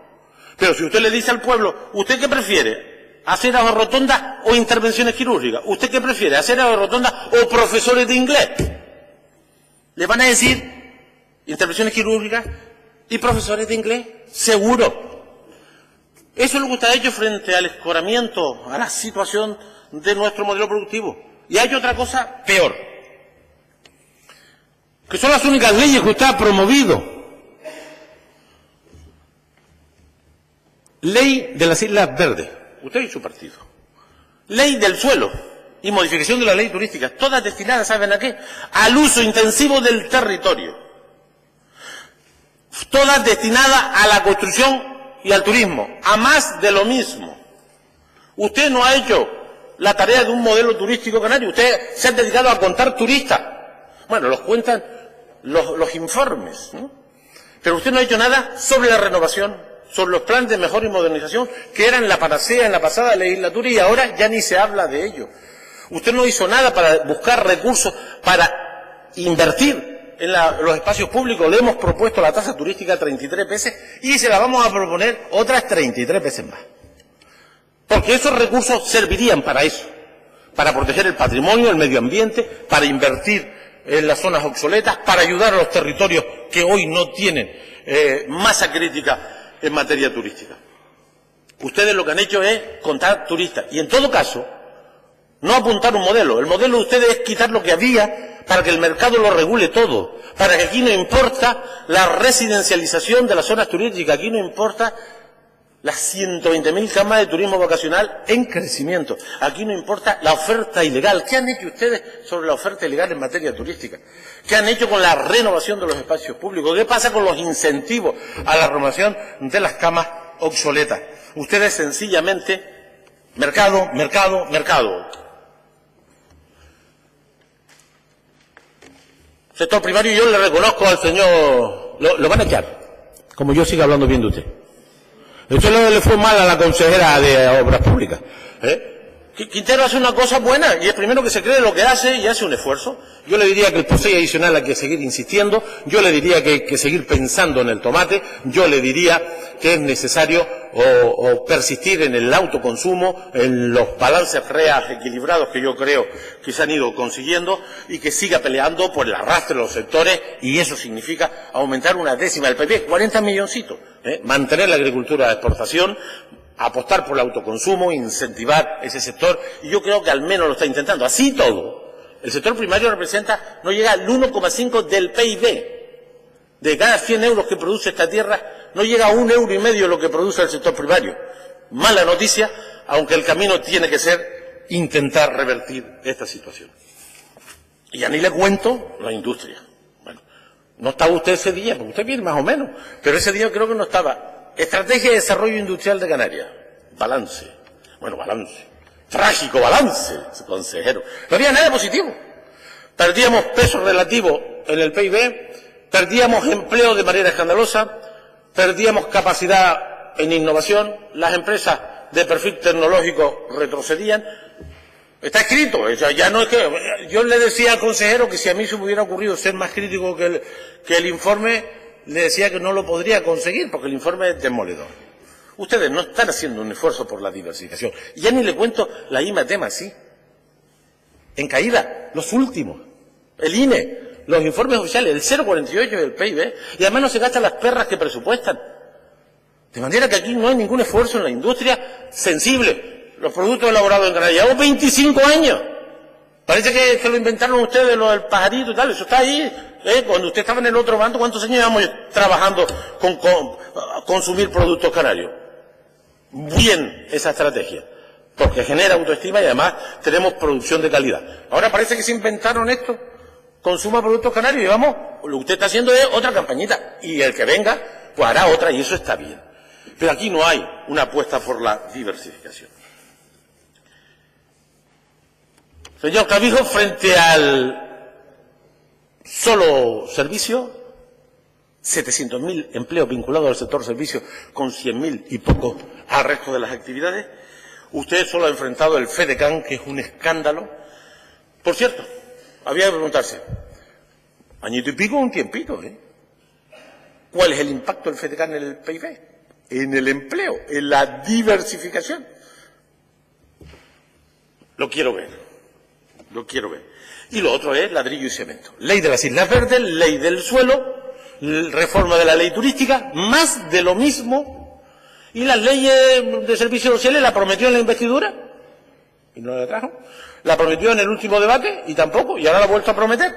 Pero si usted le dice al pueblo, ¿usted qué prefiere? ¿Hacer rotondas o intervenciones quirúrgicas? ¿Usted qué prefiere? ¿Hacer rotondas o profesores de inglés? Le van a decir intervenciones quirúrgicas y profesores de inglés, seguro. Eso es lo que usted ha hecho frente al escoramiento, a la situación de nuestro modelo productivo. Y hay otra cosa peor, que son las únicas leyes que usted ha promovido. Ley de las Islas Verdes, usted y su partido. Ley del suelo y modificación de la ley turística, todas destinadas, ¿saben a qué? Al uso intensivo del territorio. Todas destinadas a la construcción y al turismo, a más de lo mismo. Usted no ha hecho la tarea de un modelo turístico canario. Usted se ha dedicado a contar turistas. Bueno, los cuentan los informes, ¿no? Pero usted no ha hecho nada sobre la renovación, sobre los planes de mejora y modernización, que eran la panacea en la pasada legislatura y ahora ya ni se habla de ello. Usted no hizo nada para buscar recursos para invertir en los espacios públicos. Le hemos propuesto la tasa turística 33 veces y se la vamos a proponer otras 33 veces más. Porque esos recursos servirían para eso, para proteger el patrimonio, el medio ambiente, para invertir en las zonas obsoletas, para ayudar a los territorios que hoy no tienen masa crítica en materia turística. Ustedes lo que han hecho es contar turistas. Y en todo caso, no apuntar un modelo. El modelo de ustedes es quitar lo que había para que el mercado lo regule todo. Para que aquí no importa la residencialización de las zonas turísticas. Aquí no importa las 120.000 camas de turismo vacacional en crecimiento. Aquí no importa la oferta ilegal. ¿Qué han hecho ustedes sobre la oferta ilegal en materia turística? ¿Qué han hecho con la renovación de los espacios públicos? ¿Qué pasa con los incentivos a la renovación de las camas obsoletas? Ustedes sencillamente, mercado, mercado, mercado. Sector primario, yo le reconozco al señor, lo van a echar, como yo siga hablando bien de usted. Usted le fue mal a la consejera de Obras Públicas. Quintero hace una cosa buena y es primero que se cree lo que hace y hace un esfuerzo. Yo le diría que el POSEI adicional hay que seguir insistiendo, yo le diría que hay que seguir pensando en el tomate, yo le diría que es necesario o persistir en el autoconsumo, en los balances reales equilibrados que yo creo que se han ido consiguiendo y que siga peleando por el arrastre de los sectores y eso significa aumentar una décima del PIB, 40 milloncitos, mantener la agricultura de exportación, apostar por el autoconsumo, incentivar ese sector, y yo creo que al menos lo está intentando. Así todo, el sector primario representa, no llega al 1,5 del PIB. De cada 100 euros que produce esta tierra, no llega a 1,5 € lo que produce el sector primario. Mala noticia, aunque el camino tiene que ser intentar revertir esta situación. Y ya ni le cuento la industria. Bueno, no estaba usted ese día, porque usted viene más o menos, pero ese día creo que no estaba. Estrategia de desarrollo industrial de Canarias. Balance. Bueno, balance. Trágico balance, consejero. No había nada positivo. Perdíamos peso relativo en el PIB, perdíamos empleo de manera escandalosa, perdíamos capacidad en innovación, las empresas de perfil tecnológico retrocedían. Está escrito, ya no es que... Yo le decía al consejero que si a mí se me hubiera ocurrido ser más crítico que el informe, le decía que no lo podría conseguir porque el informe es demoledor. Ustedes no están haciendo un esfuerzo por la diversificación. Ya ni le cuento la IMATEMA, sí. En caída, los últimos. El INE, los informes oficiales, el 0,48 del PIB, y además no se gastan las perras que presupuestan. De manera que aquí no hay ningún esfuerzo en la industria sensible. Los productos elaborados en Canarias, llevamos 25 años. Parece que lo inventaron ustedes, lo del pajarito y tal, eso está ahí. Cuando usted estaba en el otro bando, ¿cuántos años llevamos trabajando con consumir productos canarios? Bien esa estrategia, porque genera autoestima y además tenemos producción de calidad. Ahora parece que se inventaron esto, consuma productos canarios y vamos, lo que usted está haciendo es otra campañita y el que venga pues hará otra y eso está bien. Pero aquí no hay una apuesta por la diversificación. Señor Clavijo, frente al solo servicio, 700.000 empleos vinculados al sector servicio con 100.000 y poco al resto de las actividades. Usted solo ha enfrentado el FEDECAN, que es un escándalo. Por cierto, había que preguntarse, añito y pico, un tiempito, ¿cuál es el impacto del FEDECAN en el PIB? En el empleo, en la diversificación. Lo quiero ver. Y lo otro es ladrillo y cemento. Ley de las Islas Verdes, ley del suelo, reforma de la ley turística, más de lo mismo. Y las leyes de servicios sociales la prometió en la investidura y no la trajo. La prometió en el último debate y tampoco, y ahora la ha vuelto a prometer.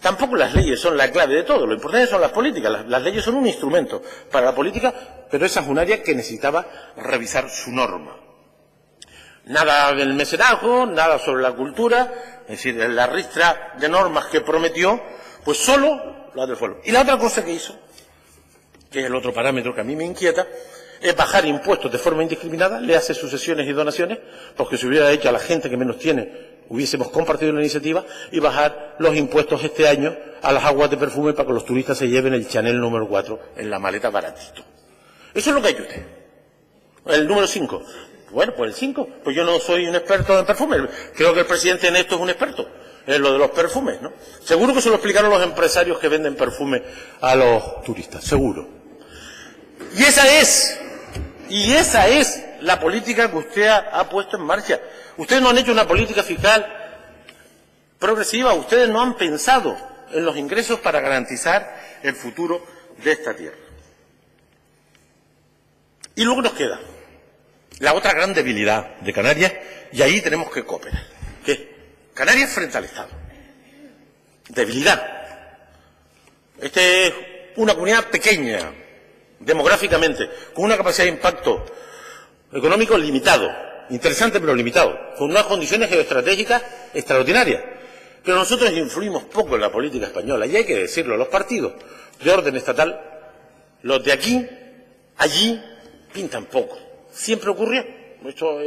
Tampoco las leyes son la clave de todo, lo importante son las políticas. Las leyes son un instrumento para la política, pero esa es un área que necesitaba revisar su norma. Nada del mecenazgo, nada sobre la cultura, es decir, la ristra de normas que prometió, pues solo la del suelo. Y la otra cosa que hizo, que es el otro parámetro que a mí me inquieta, es bajar impuestos de forma indiscriminada, le hace sucesiones y donaciones, porque si hubiera hecho a la gente que menos tiene, hubiésemos compartido la iniciativa, y bajar los impuestos este año a las aguas de perfume para que los turistas se lleven el Chanel número 4 en la maleta baratito. Eso es lo que ha hecho usted. El número 5. Bueno, pues el 5. Pues yo no soy un experto en perfume. Creo que el presidente en esto es un experto. En lo de los perfumes, ¿no? Seguro que se lo explicaron los empresarios que venden perfume a los turistas. Seguro. Y esa es la política que usted ha puesto en marcha. Ustedes no han hecho una política fiscal progresiva. Ustedes no han pensado en los ingresos para garantizar el futuro de esta tierra. Y luego nos queda la otra gran debilidad de Canarias, y ahí tenemos que cooperar. ¿Qué? Canarias frente al Estado. Debilidad. Esta es una comunidad pequeña, demográficamente, con una capacidad de impacto económico limitado, interesante pero limitado, con unas condiciones geoestratégicas extraordinarias. Pero nosotros influimos poco en la política española, y hay que decirlo, los partidos de orden estatal, los de aquí, allí, pintan poco. Siempre ocurrió, esto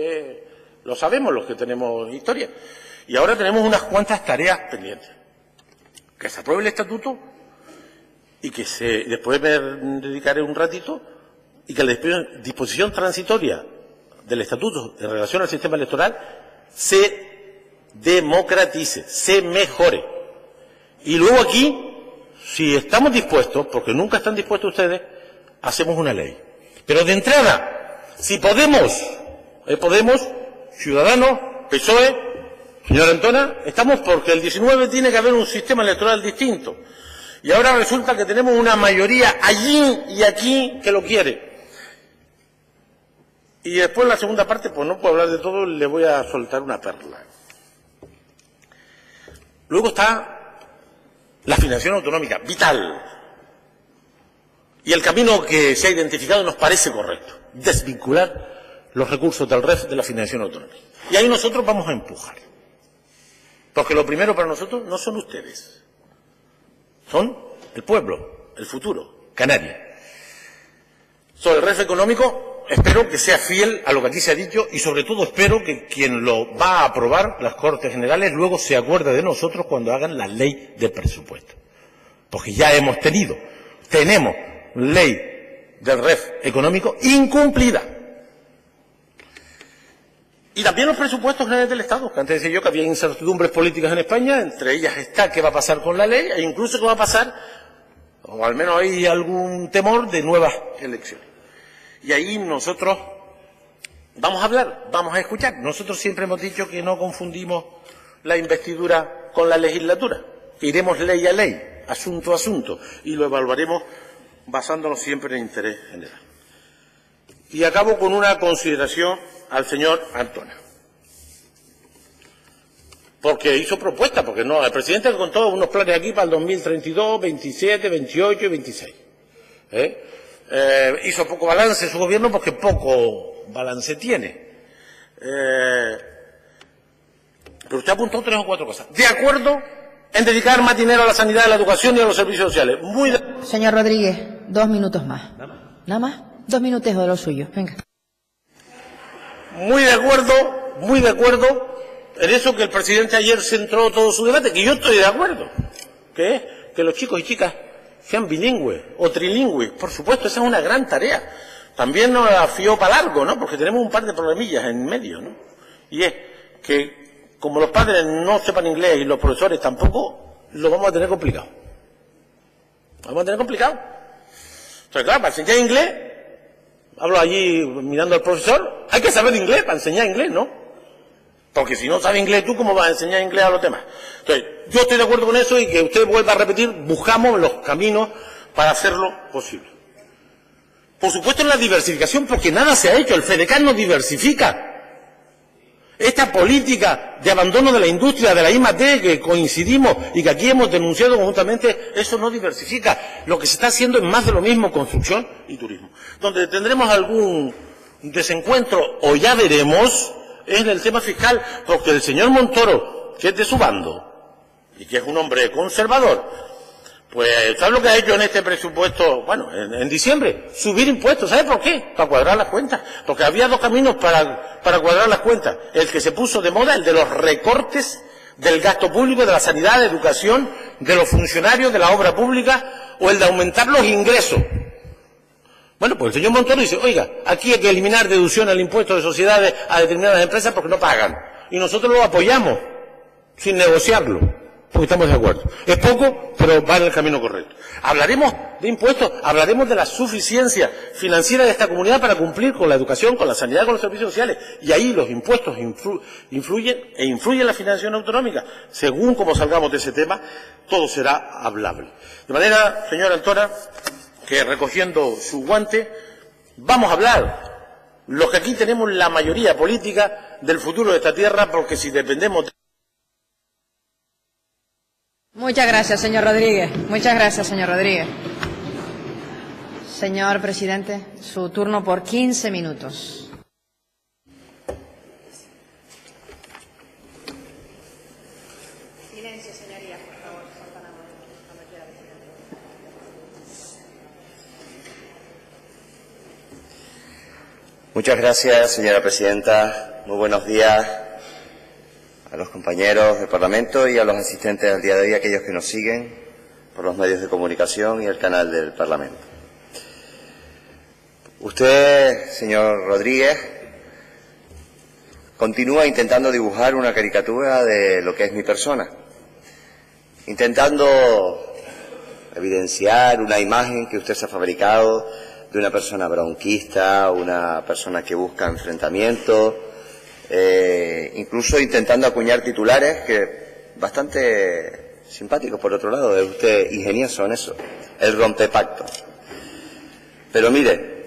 lo sabemos los que tenemos historia. Y ahora tenemos unas cuantas tareas pendientes. Que se apruebe el estatuto y que después me dedicaré un ratito, y que la disposición transitoria del estatuto en relación al sistema electoral se democratice, se mejore. Y luego aquí, si estamos dispuestos, porque nunca están dispuestos ustedes, hacemos una ley. Pero de entrada, si Podemos, Ciudadanos, PSOE, señora Antona, estamos porque el 19 tiene que haber un sistema electoral distinto. Y ahora resulta que tenemos una mayoría allí y aquí que lo quiere. Y después la segunda parte, pues no puedo hablar de todo, le voy a soltar una perla. Luego está la financiación autonómica, vital. Y el camino que se ha identificado nos parece correcto. Desvincular los recursos del REF de la financiación autonómica. Y ahí nosotros vamos a empujar. Porque lo primero para nosotros no son ustedes. Son el pueblo, el futuro, Canarias. Sobre el REF económico, espero que sea fiel a lo que aquí se ha dicho, y sobre todo espero que quien lo va a aprobar, las Cortes Generales, luego se acuerde de nosotros cuando hagan la ley de presupuesto. Porque ya tenemos ley del REF económico incumplida. Y también los presupuestos generales del Estado, que antes decía yo que había incertidumbres políticas en España, entre ellas está qué va a pasar con la ley, e incluso qué va a pasar, o al menos hay algún temor de nuevas elecciones. Y ahí nosotros vamos a hablar, vamos a escuchar. Nosotros siempre hemos dicho que no confundimos la investidura con la legislatura, que iremos ley a ley, asunto a asunto, y lo evaluaremos basándonos siempre en interés general. Y acabo con una consideración al señor Antona. Porque hizo propuestas, porque no, el presidente contó unos planes aquí para el 2032, 27, 28 y 26. Hizo poco balance su gobierno porque poco balance tiene. Pero usted apuntó 3 o 4 cosas. De acuerdo en dedicar más dinero a la sanidad, a la educación y a los servicios sociales. Señor Rodríguez, 2 minutos más. ¿Nada más? 2 minutos de lo suyo. Venga. Muy de acuerdo en eso que el presidente ayer centró todo su debate, que yo estoy de acuerdo. ¿Qué es? Que los chicos y chicas sean bilingües o trilingües. Por supuesto, esa es una gran tarea. También nos la fió para largo, ¿no? Porque tenemos un par de problemillas en medio, ¿no? Y es que, como los padres no sepan inglés y los profesores tampoco, lo vamos a tener complicado. Entonces, claro, para enseñar inglés, hablo allí mirando al profesor, hay que saber inglés para enseñar inglés, ¿no? Porque si no sabe inglés, ¿tú cómo vas a enseñar inglés a los demás? Entonces, yo estoy de acuerdo con eso, y que usted vuelva a repetir, buscamos los caminos para hacerlo posible. Por supuesto, en la diversificación, porque nada se ha hecho, el FEDECAN no diversifica. Esta política de abandono de la industria, de la I+D, que coincidimos y que aquí hemos denunciado conjuntamente, eso no diversifica. Lo que se está haciendo es más de lo mismo, construcción y turismo. Donde tendremos algún desencuentro, o ya veremos, es en el tema fiscal, porque el señor Montoro, que es de su bando, y que es un hombre conservador, pues, ¿sabe lo que ha hecho en este presupuesto? Bueno, en diciembre, subir impuestos. ¿Sabe por qué? Para cuadrar las cuentas. Porque había 2 caminos para cuadrar las cuentas. El que se puso de moda, el de los recortes del gasto público, de la sanidad, de educación, de los funcionarios, de la obra pública, o el de aumentar los ingresos. Bueno, pues el señor Montoro dice, oiga, aquí hay que eliminar deducción al impuesto de sociedades a determinadas empresas porque no pagan. Y nosotros lo apoyamos, sin negociarlo. Porque estamos de acuerdo. Es poco, pero va en el camino correcto. Hablaremos de impuestos, hablaremos de la suficiencia financiera de esta comunidad para cumplir con la educación, con la sanidad, con los servicios sociales. Y ahí los impuestos influyen en la financiación autonómica. Según como salgamos de ese tema, todo será hablable. De manera, señora Antona, que recogiendo su guante, vamos a hablar los que aquí tenemos la mayoría política del futuro de esta tierra, porque si dependemos de... Muchas gracias, señor Rodríguez. Muchas gracias, señor Rodríguez. Señor presidente, su turno por 15 minutos. Silencio, señorías, por favor. Muchas gracias, señora presidenta. Muy buenos días a los compañeros del Parlamento y a los asistentes al día de hoy, aquellos que nos siguen por los medios de comunicación y el canal del Parlamento. Usted, señor Rodríguez, continúa intentando dibujar una caricatura de lo que es mi persona, intentando evidenciar una imagen que usted se ha fabricado de una persona bronquista, una persona que busca enfrentamiento, incluso intentando acuñar titulares que bastante simpáticos, por otro lado, es usted ingenioso en eso, el rompepactos. Pero mire,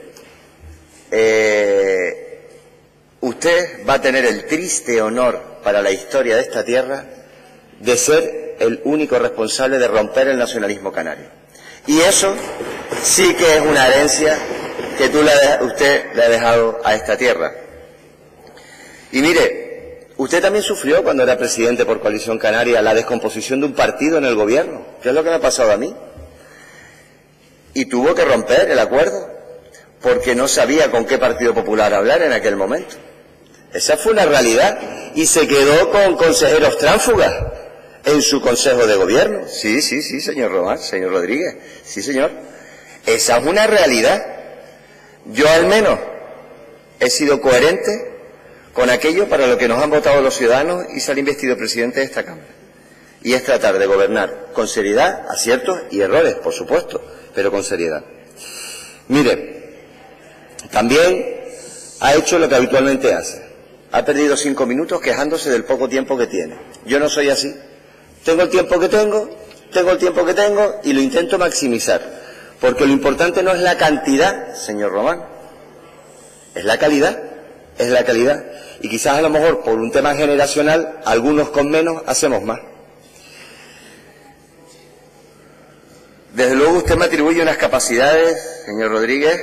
usted va a tener el triste honor para la historia de esta tierra de ser el único responsable de romper el nacionalismo canario. Y eso sí que es una herencia que usted le ha dejado a esta tierra. Y mire, usted también sufrió cuando era presidente por Coalición Canaria la descomposición de un partido en el gobierno, que es lo que me ha pasado a mí. Y tuvo que romper el acuerdo, porque no sabía con qué Partido Popular hablar en aquel momento. Esa fue una realidad, y se quedó con consejeros tránsfugas en su Consejo de Gobierno. Sí, señor Román, señor Rodríguez, sí, señor. Esa es una realidad. Yo, al menos, he sido coherente con aquello para lo que nos han votado los ciudadanos y ser investido presidente de esta Cámara. Y es tratar de gobernar con seriedad, aciertos y errores, por supuesto, pero con seriedad. Mire, también ha hecho lo que habitualmente hace. Ha perdido 5 minutos quejándose del poco tiempo que tiene. Yo no soy así. Tengo el tiempo que tengo y lo intento maximizar. Porque lo importante no es la cantidad, señor Román, es la calidad, Y quizás a lo mejor por un tema generacional, algunos con menos hacemos más. Desde luego usted me atribuye unas capacidades, señor Rodríguez,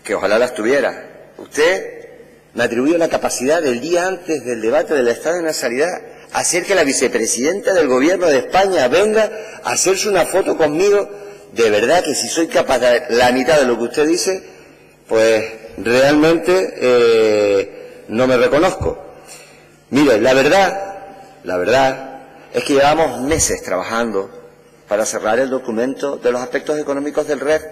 que ojalá las tuviera. Usted me atribuye la capacidad del día antes del debate del Estado de Nacionalidad hacer que la vicepresidenta del Gobierno de España venga a hacerse una foto conmigo. De verdad que si soy capaz de la mitad de lo que usted dice, pues realmente no me reconozco. Mire, la verdad es que llevamos meses trabajando para cerrar el documento de los aspectos económicos del REF.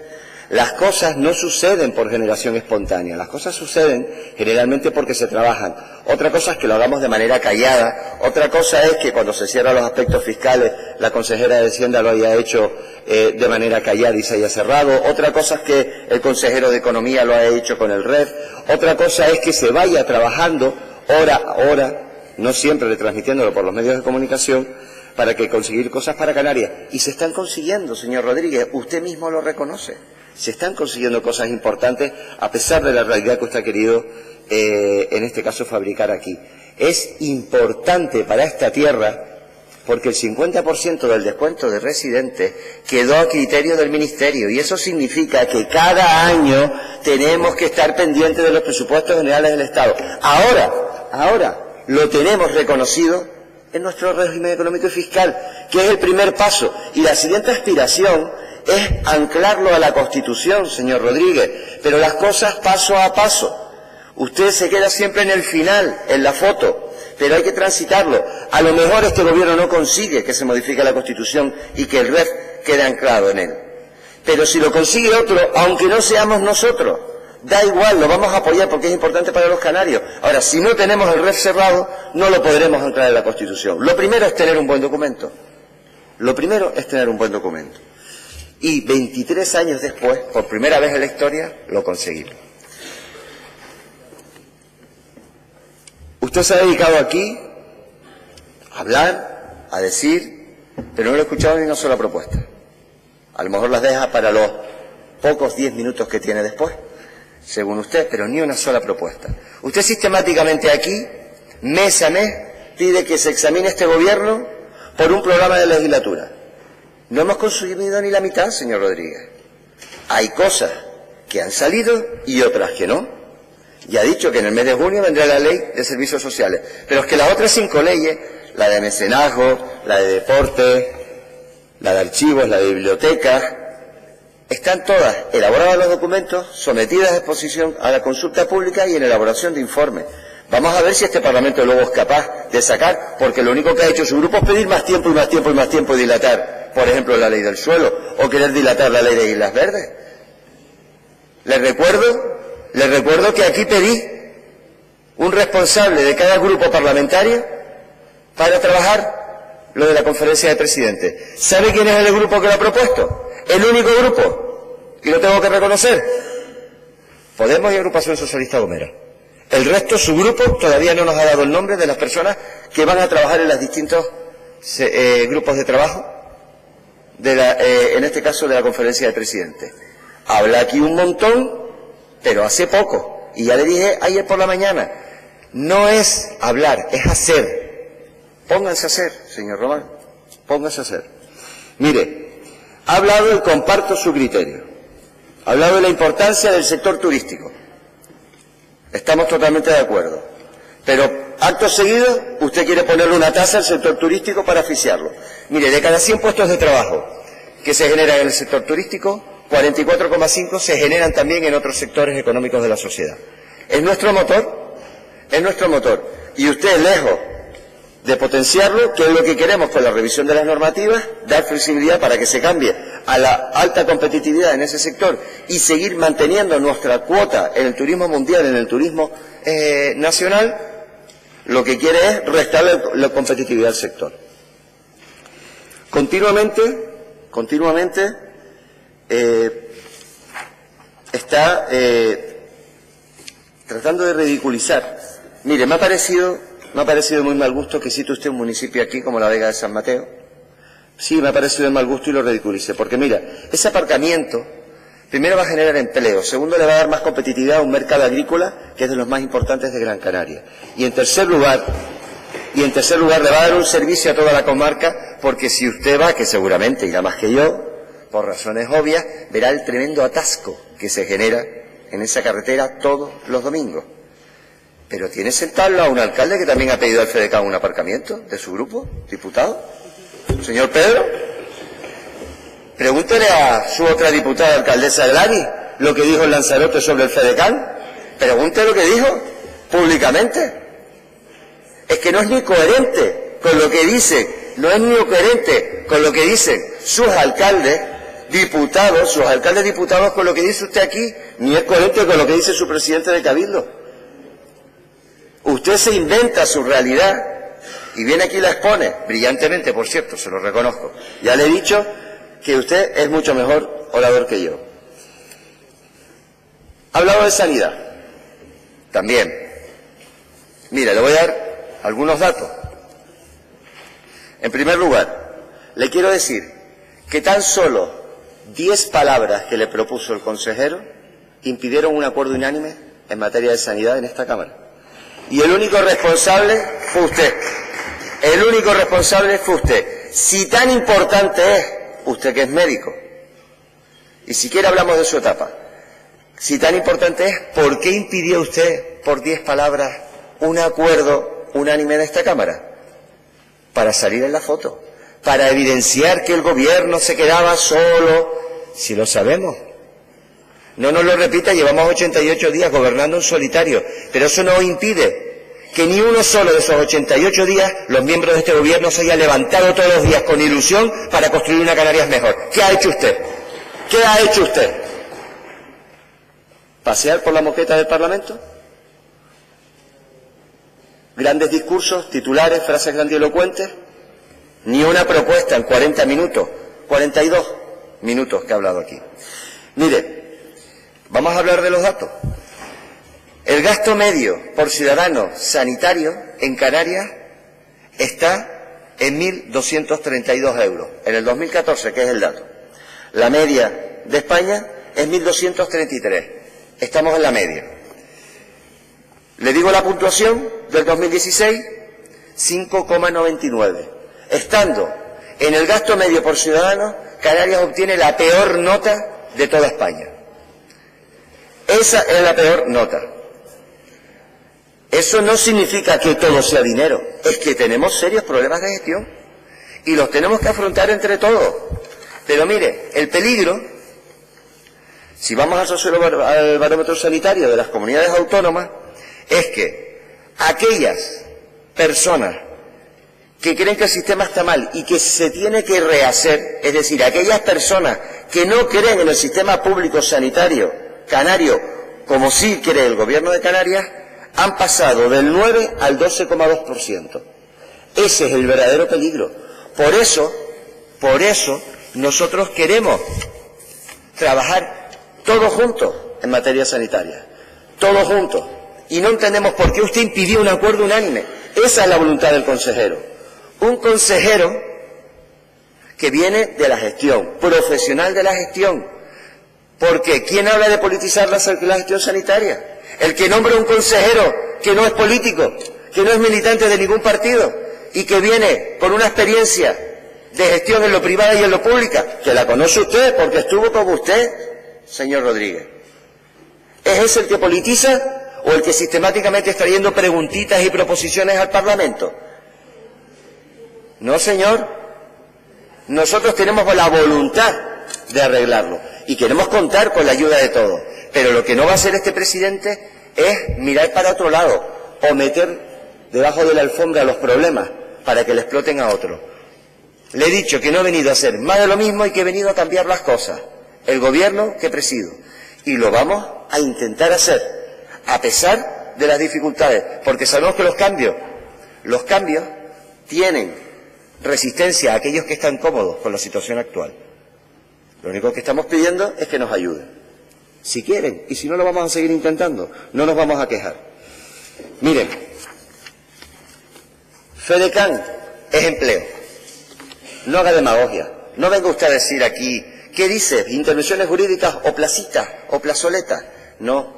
Las cosas no suceden por generación espontánea, las cosas suceden generalmente porque se trabajan. Otra cosa es que lo hagamos de manera callada, otra cosa es que cuando se cierran los aspectos fiscales la consejera de Hacienda lo haya hecho de manera callada y se haya cerrado, otra cosa es que el consejero de Economía lo haya hecho con el REF, otra cosa es que se vaya trabajando hora a hora, no siempre retransmitiéndolo por los medios de comunicación, para que conseguir cosas para Canarias. Y se están consiguiendo, señor Rodríguez, usted mismo lo reconoce. Se están consiguiendo cosas importantes a pesar de la realidad que usted ha querido, en este caso, fabricar aquí. Es importante para esta tierra porque el 50% del descuento de residentes quedó a criterio del Ministerio y eso significa que cada año tenemos que estar pendientes de los presupuestos generales del Estado. Ahora lo tenemos reconocido en nuestro régimen económico y fiscal, que es el primer paso. Y la siguiente aspiración es anclarlo a la Constitución, señor Rodríguez, pero las cosas paso a paso. Usted se queda siempre en el final, en la foto, pero hay que transitarlo. A lo mejor este gobierno no consigue que se modifique la Constitución y que el REF quede anclado en él. Pero si lo consigue otro, aunque no seamos nosotros, da igual, lo vamos a apoyar porque es importante para los canarios. Ahora, si no tenemos el REF cerrado, no lo podremos anclar en la Constitución. Lo primero es tener un buen documento. Y 23 años después, por primera vez en la historia, lo conseguimos. Usted se ha dedicado aquí a hablar, a decir, pero no le he escuchado ni una sola propuesta. A lo mejor las deja para los pocos 10 minutos que tiene después. según usted, pero ni una sola propuesta. Usted sistemáticamente aquí, mes a mes, pide que se examine este gobierno por un programa de legislatura. No hemos consumido ni la mitad, señor Rodríguez. Hay cosas que han salido y otras que no. Ya ha dicho que en el mes de junio vendrá la ley de servicios sociales, pero es que las otras 5 leyes, la de mecenazgo, la de deporte, la de archivos, la de bibliotecas, están todas elaboradas los documentos, sometidas a exposición a la consulta pública y en elaboración de informes. Vamos a ver si este Parlamento luego es capaz de sacar, porque lo único que ha hecho su grupo es pedir más tiempo y más tiempo y más tiempo y dilatar, por ejemplo, la ley del suelo, o querer dilatar la ley de Islas Verdes. Les recuerdo que aquí pedí un responsable de cada grupo parlamentario para trabajar lo de la conferencia de presidentes. ¿Sabe quién es el grupo que lo ha propuesto? El único grupo, y lo tengo que reconocer, Podemos y Agrupación Socialista Gomera. El resto, su grupo, todavía no nos ha dado el nombre de las personas que van a trabajar en los distintos grupos de trabajo, en este caso de la conferencia de presidentes. Habla aquí un montón, pero hace poco, y ya le dije ayer por la mañana, no es hablar, es hacer. Pónganse a hacer, señor Román, pónganse a hacer. Mire, ha hablado y comparto su criterio, ha hablado de la importancia del sector turístico. Estamos totalmente de acuerdo. Pero, acto seguido, usted quiere ponerle una tasa al sector turístico para asfixiarlo. Mire, de cada 100 puestos de trabajo que se generan en el sector turístico, 44,5 se generan también en otros sectores económicos de la sociedad. Es nuestro motor, es nuestro motor. Y usted, lejos de potenciarlo, que es lo que queremos con la revisión de las normativas, dar flexibilidad para que se cambie a la alta competitividad en ese sector y seguir manteniendo nuestra cuota en el turismo mundial, en el turismo nacional, lo que quiere es restarle la competitividad al sector. Continuamente está tratando de ridiculizar. Mire, me ha parecido de muy mal gusto que cite usted un municipio aquí como la Vega de San Mateo. Sí, me ha parecido de mal gusto y lo ridiculice, porque mira, ese aparcamiento primero va a generar empleo, segundo le va a dar más competitividad a un mercado agrícola que es de los más importantes de Gran Canaria. Y en tercer lugar le va a dar un servicio a toda la comarca, porque si usted va, que seguramente irá más que yo, por razones obvias, verá el tremendo atasco que se genera en esa carretera todos los domingos. Pero tiene sentado a un alcalde que también ha pedido al FEDECAN un aparcamiento de su grupo, diputado, señor Pedro. Pregúntele a su otra diputada, alcaldesa de Lari, lo que dijo en Lanzarote sobre el FEDECAN. Pregúntele lo que dijo públicamente. Es que no es ni coherente con lo que dicen, no es ni coherente con lo que dicen sus alcaldes diputados con lo que dice usted aquí, ni es coherente con lo que dice su presidente de Cabildo. Usted se inventa su realidad y viene aquí y la expone, brillantemente, por cierto, se lo reconozco. Ya le he dicho que usted es mucho mejor orador que yo. Ha hablado de sanidad, también. Mire, le voy a dar algunos datos. En primer lugar, le quiero decir que tan solo 10 palabras que le propuso el consejero impidieron un acuerdo unánime en materia de sanidad en esta Cámara. Y el único responsable fue usted. El único responsable fue usted. Si tan importante es, usted que es médico, y siquiera hablamos de su etapa, si tan importante es, ¿por qué impidió usted por 10 palabras un acuerdo unánime en esta Cámara? Para salir en la foto, para evidenciar que el gobierno se quedaba solo, si lo sabemos. No nos lo repita, llevamos 88 días gobernando en solitario, pero eso no impide que ni uno solo de esos 88 días los miembros de este gobierno se haya levantado todos los días con ilusión para construir una Canarias mejor. ¿Qué ha hecho usted? ¿Qué ha hecho usted? ¿Pasear por la moqueta del Parlamento? ¿Grandes discursos, titulares, frases grandilocuentes? Ni una propuesta en 40 minutos, 42 minutos que ha hablado aquí. Mire, vamos a hablar de los datos. El gasto medio por ciudadano sanitario en Canarias está en 1.232 euros, en el 2014, que es el dato. La media de España es 1.233. estamos en la media. Le digo la puntuación del 2016, 5,99. Estando en el gasto medio por ciudadano, Canarias obtiene la peor nota de toda España. Esa es la peor nota. Eso no significa que todo sea dinero, es que tenemos serios problemas de gestión y los tenemos que afrontar entre todos. Pero mire, el peligro, si vamos al barómetro sanitario de las comunidades autónomas, es que aquellas personas que creen que el sistema está mal y que se tiene que rehacer, es decir, aquellas personas que no creen en el sistema público sanitario canario, como sí cree el Gobierno de Canarias, han pasado del 9 al 12,2%. Ese es el verdadero peligro. Por eso, nosotros queremos trabajar todos juntos en materia sanitaria. Todos juntos. Y no entendemos por qué usted impidió un acuerdo unánime. Esa es la voluntad del consejero. Un consejero que viene de la gestión, profesional de la gestión. Porque ¿quién habla de politizar la gestión sanitaria? El que nombra un consejero que no es político, que no es militante de ningún partido y que viene con una experiencia de gestión en lo privado y en lo público, que la conoce usted porque estuvo con usted, señor Rodríguez. ¿Es ese el que politiza o el que sistemáticamente está trayendo preguntitas y proposiciones al Parlamento? No, señor. Nosotros tenemos la voluntad de arreglarlo y queremos contar con la ayuda de todos. Pero lo que no va a hacer este presidente es mirar para otro lado o meter debajo de la alfombra los problemas para que le exploten a otros. Le he dicho que no he venido a hacer más de lo mismo y que he venido a cambiar las cosas. El gobierno que presido. Y lo vamos a intentar hacer, a pesar de las dificultades, porque sabemos que los cambios tienen resistencia a aquellos que están cómodos con la situación actual. Lo único que estamos pidiendo es que nos ayuden. Si quieren, y si no lo vamos a seguir intentando, no nos vamos a quejar. Miren, FEDECAN es empleo. No haga demagogia. No venga usted a decir aquí, ¿qué dice? ¿Intervenciones jurídicas o placitas o plazoletas? No.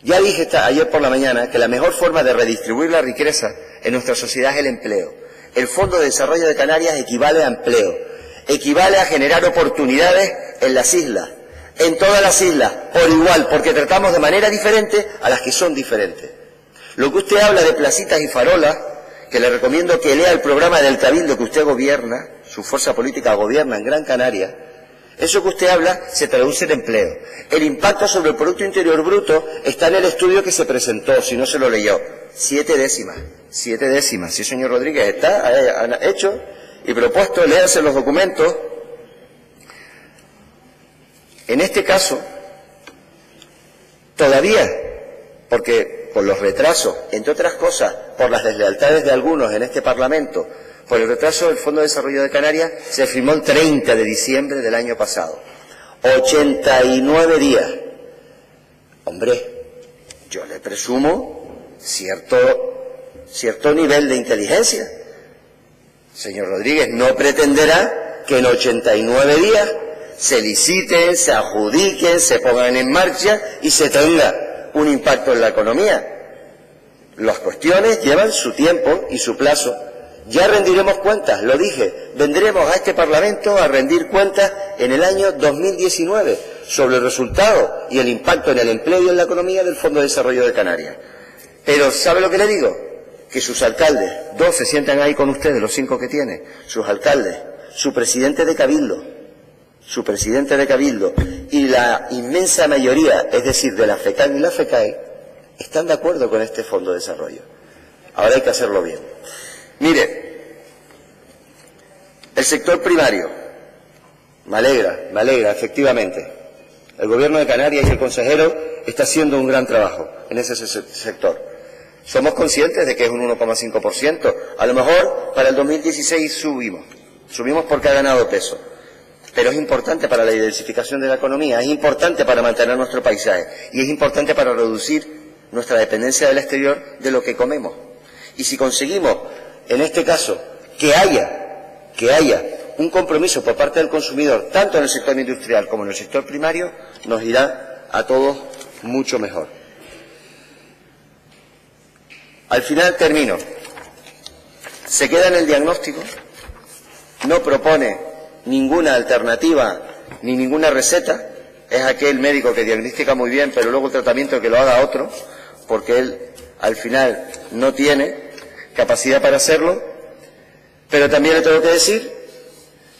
Ya dije ayer por la mañana que la mejor forma de redistribuir la riqueza en nuestra sociedad es el empleo. El Fondo de Desarrollo de Canarias equivale a empleo. Equivale a generar oportunidades en las islas. En todas las islas, por igual, porque tratamos de manera diferente a las que son diferentes. Lo que usted habla de placitas y farolas, que le recomiendo que lea el programa del Cabildo que usted gobierna, su fuerza política gobierna en Gran Canaria, eso que usted habla se traduce en empleo. El impacto sobre el Producto Interior Bruto está en el estudio que se presentó, si no se lo leyó. 7 décimas. 7 décimas. Sí, señor Rodríguez, está hecho y propuesto, léanse los documentos. En este caso, todavía, porque por los retrasos, entre otras cosas, por las deslealtades de algunos en este Parlamento, por el retraso del Fondo de Desarrollo de Canarias, se firmó el 30 de diciembre del año pasado. 89 días. Hombre, yo le presumo cierto nivel de inteligencia. Señor Rodríguez, no pretenderá que en 89 días se liciten, se adjudiquen, se pongan en marcha y se tenga un impacto en la economía. Las cuestiones llevan su tiempo y su plazo. Ya rendiremos cuentas, lo dije, vendremos a este Parlamento a rendir cuentas en el año 2019 sobre el resultado y el impacto en el empleo y en la economía del Fondo de Desarrollo de Canarias. Pero, ¿sabe lo que le digo? Que sus alcaldes, 2 se sientan ahí con ustedes, los 5 que tiene, sus alcaldes, su presidente de Cabildo y la inmensa mayoría, es decir, de la FECAN y la FECAE, están de acuerdo con este Fondo de Desarrollo. Ahora hay que hacerlo bien. Mire, el sector primario, me alegra, efectivamente. El Gobierno de Canarias y el consejero está haciendo un gran trabajo en ese sector. Somos conscientes de que es un 1,5%. A lo mejor para el 2016 subimos porque ha ganado peso. Pero es importante para la diversificación de la economía, es importante para mantener nuestro paisaje y es importante para reducir nuestra dependencia del exterior de lo que comemos. Y si conseguimos, en este caso, que haya un compromiso por parte del consumidor, tanto en el sector industrial como en el sector primario, nos irá a todos mucho mejor. Al final termino. Se queda en el diagnóstico, no propone ninguna alternativa ni ninguna receta, es aquel médico que diagnostica muy bien, pero luego el tratamiento que lo haga otro, porque él al final no tiene capacidad para hacerlo. Pero también le tengo que decir,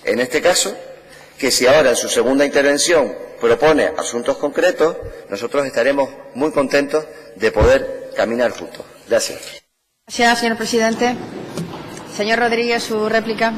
en este caso, que si ahora en su segunda intervención propone asuntos concretos, nosotros estaremos muy contentos de poder caminar juntos. Gracias. Gracias, señor presidente. Señor Rodríguez, su réplica.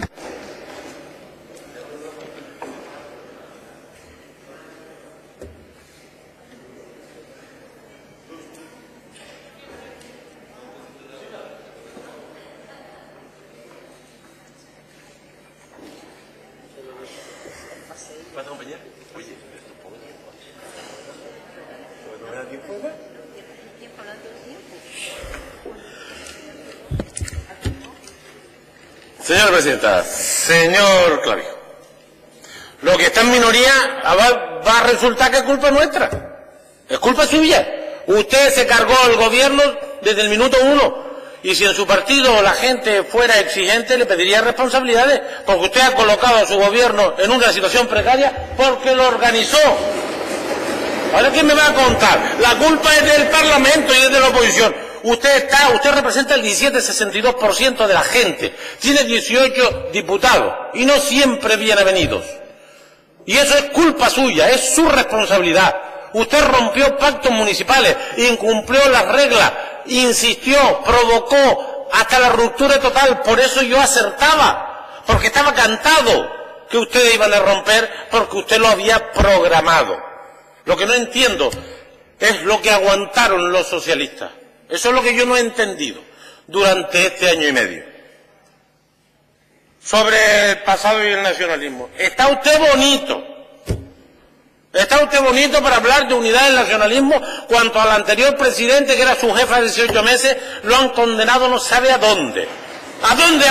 Señora presidenta, señor Clavijo, lo que está en minoría va a resultar que es culpa nuestra, es culpa suya. Usted se cargó el gobierno desde el minuto 1 y si en su partido la gente fuera exigente le pediría responsabilidades, porque usted ha colocado a su gobierno en una situación precaria porque lo organizó. Ahora, ¿quién me va a contar? La culpa es del Parlamento y es de la oposición. Usted representa el 17,62% de la gente, tiene 18 diputados y no siempre bienvenidos. Y eso es culpa suya, es su responsabilidad. Usted rompió pactos municipales, incumplió las reglas, insistió, provocó hasta la ruptura total. Por eso yo acertaba, porque estaba cantado que ustedes iban a romper, porque usted lo había programado. Lo que no entiendo es lo que aguantaron los socialistas. Eso es lo que yo no he entendido durante este año y medio. Sobre el pasado y el nacionalismo. Está usted bonito para hablar de unidad del nacionalismo, cuanto al anterior presidente, que era su jefa de 18 meses, lo han condenado no sabe a dónde. ¿A dónde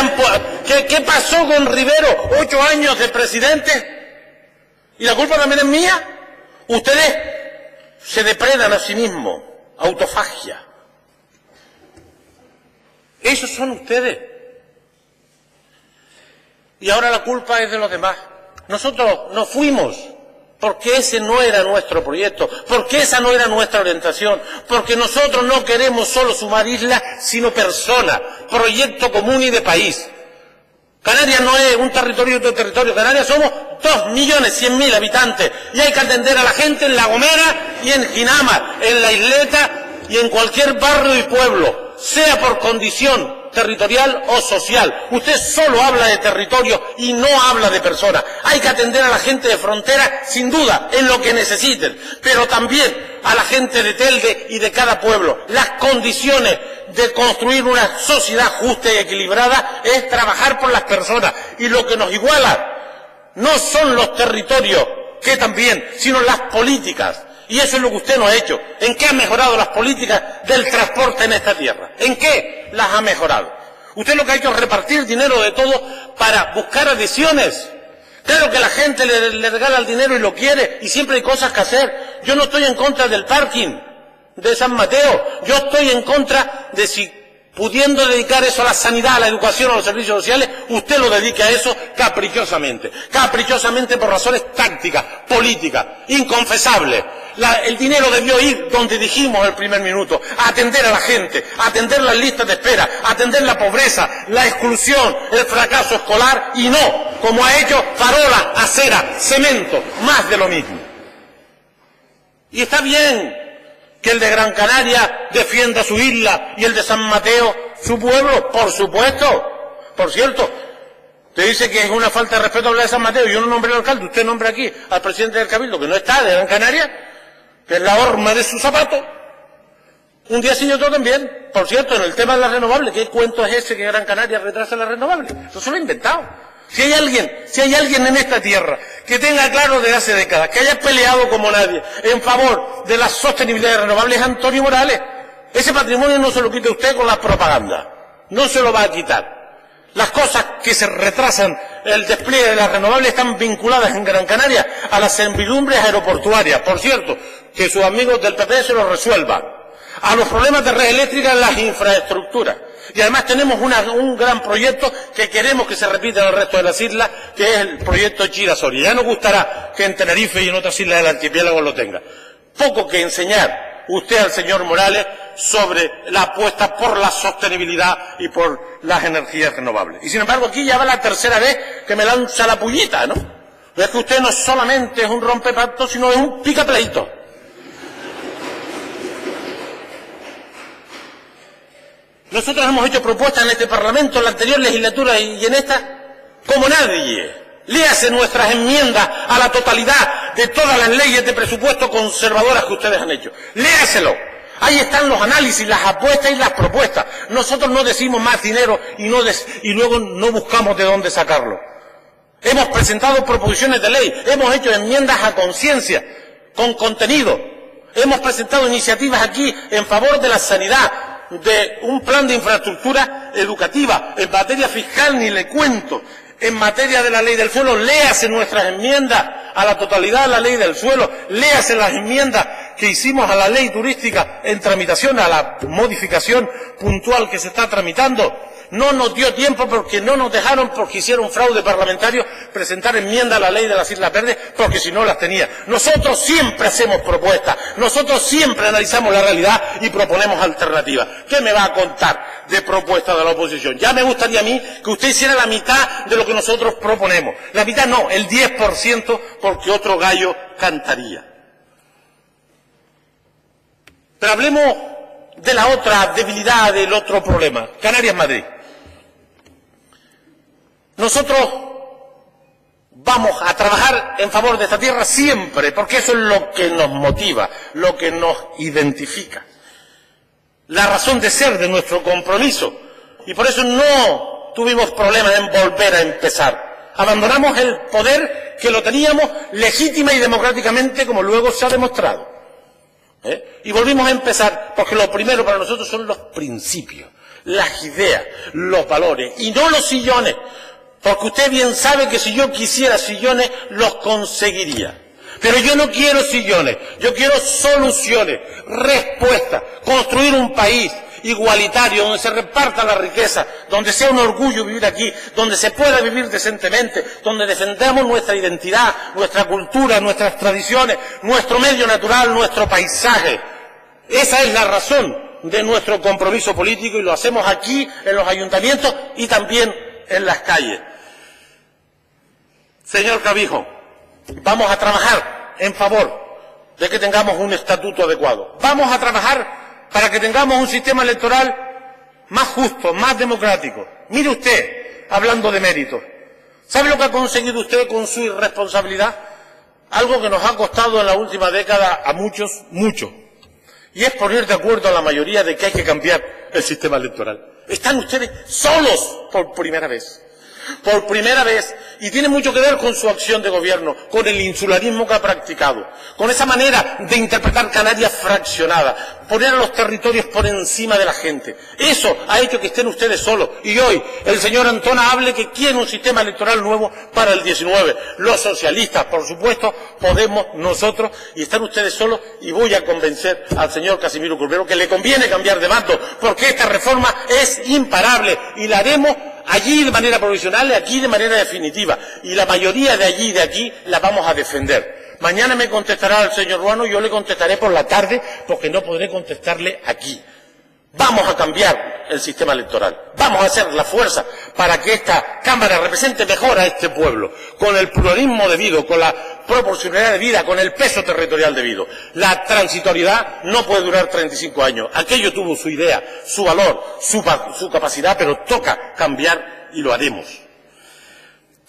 qué pasó con Rivero? 8 años de presidente. ¿Y la culpa también es mía? Ustedes se depredan a sí mismos. Autofagia. Esos son ustedes. Y ahora la culpa es de los demás. Nosotros nos fuimos porque ese no era nuestro proyecto, porque esa no era nuestra orientación, porque nosotros no queremos solo sumar islas, sino personas, proyecto común y de país. Canarias no es un territorio y otro territorio. Canarias somos 2.100.000 habitantes y hay que atender a la gente en La Gomera y en Ginama, en la isleta y en cualquier barrio y pueblo, sea por condición territorial o social. Usted solo habla de territorio y no habla de personas. Hay que atender a la gente de frontera, sin duda, en lo que necesiten, pero también a la gente de Telde y de cada pueblo. Las condiciones de construir una sociedad justa y equilibrada es trabajar por las personas, y lo que nos iguala no son los territorios, que también, sino las políticas. Y eso es lo que usted no ha hecho. ¿En qué han mejorado las políticas del transporte en esta tierra? ¿En qué las ha mejorado? Usted lo que ha hecho es repartir dinero de todo para buscar adhesiones. Claro que la gente le regala el dinero y lo quiere, y siempre hay cosas que hacer. Yo no estoy en contra del parking de San Mateo. Yo estoy en contra de si, pudiendo dedicar eso a la sanidad, a la educación, a los servicios sociales, usted lo dedique a eso caprichosamente. Caprichosamente por razones tácticas, políticas, inconfesables. El dinero debió ir donde dijimos el primer minuto, a atender a la gente, a atender las listas de espera, a atender la pobreza, la exclusión, el fracaso escolar, y no, como ha hecho, farola, acera, cemento, más de lo mismo. Y está bien que el de Gran Canaria defienda su isla y el de San Mateo su pueblo, por supuesto. Por cierto, usted dice que es una falta de respeto hablar de San Mateo. Yo no nombré al alcalde, usted nombra aquí al presidente del Cabildo, que no está, de Gran Canaria, que es la horma de su zapato. Un día sí y otro también. Por cierto, en el tema de las renovables, ¿qué cuento es ese que Gran Canaria retrasa las renovables? Eso se lo ha inventado. Si hay alguien en esta tierra que tenga claro desde hace décadas, que haya peleado como nadie en favor de la sostenibilidad de renovables, es Antonio Morales. Ese patrimonio no se lo quite usted con la propaganda. No se lo va a quitar. Las cosas que se retrasan, el despliegue de las renovables, están vinculadas en Gran Canaria a las servidumbres aeroportuarias. Por cierto, que sus amigos del PP se lo resuelvan. A los problemas de red eléctrica en las infraestructuras. Y además tenemos un gran proyecto que queremos que se repita en el resto de las islas, que es el proyecto Chira-Soria. Ya nos gustará que en Tenerife y en otras islas del archipiélago lo tenga. Poco que enseñar usted al señor Morales sobre la apuesta por la sostenibilidad y por las energías renovables. Y sin embargo aquí ya va la tercera vez que me lanza la pullita, ¿no? Es que usted no solamente es un rompepactos, sino es un picapleito. Nosotros hemos hecho propuestas en este Parlamento, en la anterior legislatura y en esta, como nadie. Léase nuestras enmiendas a la totalidad de todas las leyes de presupuesto conservadoras que ustedes han hecho. Léaselo. Ahí están los análisis, las apuestas y las propuestas. Nosotros no decimos más dinero y luego no buscamos de dónde sacarlo. Hemos presentado proposiciones de ley, hemos hecho enmiendas a conciencia, con contenido. Hemos presentado iniciativas aquí en favor de la sanidad, de un plan de infraestructura educativa, en materia fiscal ni le cuento, en materia de la ley del suelo, léase nuestras enmiendas a la totalidad de la ley del suelo, léase las enmiendas que hicimos a la ley turística en tramitación, a la modificación puntual que se está tramitando. No nos dio tiempo porque no nos dejaron, porque hicieron fraude parlamentario, presentar enmienda a la ley de las Islas Verdes, porque si no las tenía. Nosotros siempre hacemos propuestas, nosotros siempre analizamos la realidad y proponemos alternativas. ¿Qué me va a contar de propuestas de la oposición? Ya me gustaría a mí que usted hiciera la mitad de lo que nosotros proponemos. La mitad no, el 10%, porque otro gallo cantaría. Pero hablemos de la otra debilidad, del otro problema, Canarias-Madrid. Nosotros vamos a trabajar en favor de esta tierra siempre, porque eso es lo que nos motiva, lo que nos identifica, la razón de ser de nuestro compromiso. Y por eso no tuvimos problemas en volver a empezar. Abandonamos el poder que lo teníamos legítima y democráticamente, como luego se ha demostrado. Y volvimos a empezar, porque lo primero para nosotros son los principios, las ideas, los valores, y no los sillones. Porque usted bien sabe que si yo quisiera sillones, los conseguiría. Pero yo no quiero sillones, yo quiero soluciones, respuestas, construir un país igualitario, donde se reparta la riqueza, donde sea un orgullo vivir aquí, donde se pueda vivir decentemente, donde defendamos nuestra identidad, nuestra cultura, nuestras tradiciones, nuestro medio natural, nuestro paisaje. Esa es la razón de nuestro compromiso político y lo hacemos aquí, en los ayuntamientos y también en las calles. Señor Clavijo, vamos a trabajar en favor de que tengamos un estatuto adecuado. Vamos a trabajar para que tengamos un sistema electoral más justo, más democrático. Mire usted, hablando de méritos, ¿sabe lo que ha conseguido usted con su irresponsabilidad? Algo que nos ha costado en la última década a muchos, mucho. Y es poner de acuerdo a la mayoría de que hay que cambiar el sistema electoral. Están ustedes solos por primera vez. Por primera vez, y tiene mucho que ver con su acción de gobierno, con el insularismo que ha practicado, con esa manera de interpretar Canarias fraccionada, poner a los territorios por encima de la gente. Eso ha hecho que estén ustedes solos. Y hoy el señor Antona hable que quiere un sistema electoral nuevo para el 19. Los socialistas, por supuesto, Podemos, nosotros, y están ustedes solos, y voy a convencer al señor Casimiro Curbero que le conviene cambiar de bando, porque esta reforma es imparable y la haremos allí de manera provisional y aquí de manera definitiva. Y la mayoría de allí y de aquí la vamos a defender. Mañana me contestará el señor Ruano y yo le contestaré por la tarde porque no podré contestarle aquí. Vamos a cambiar el sistema electoral. Vamos a hacer la fuerza para que esta Cámara represente mejor a este pueblo, con el pluralismo debido, con la proporcionalidad debida, con el peso territorial debido. La transitoriedad no puede durar 35 años. Aquello tuvo su idea, su valor, su capacidad, pero toca cambiar y lo haremos.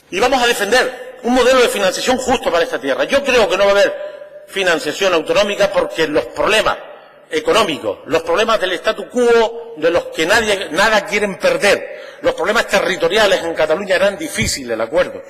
Y vamos a defender un modelo de financiación justo para esta tierra. Yo creo que no va a haber financiación autonómica porque los problemas económicos, los problemas del statu quo, de los que nada quieren perder, los problemas territoriales en Cataluña eran difíciles el acuerdo.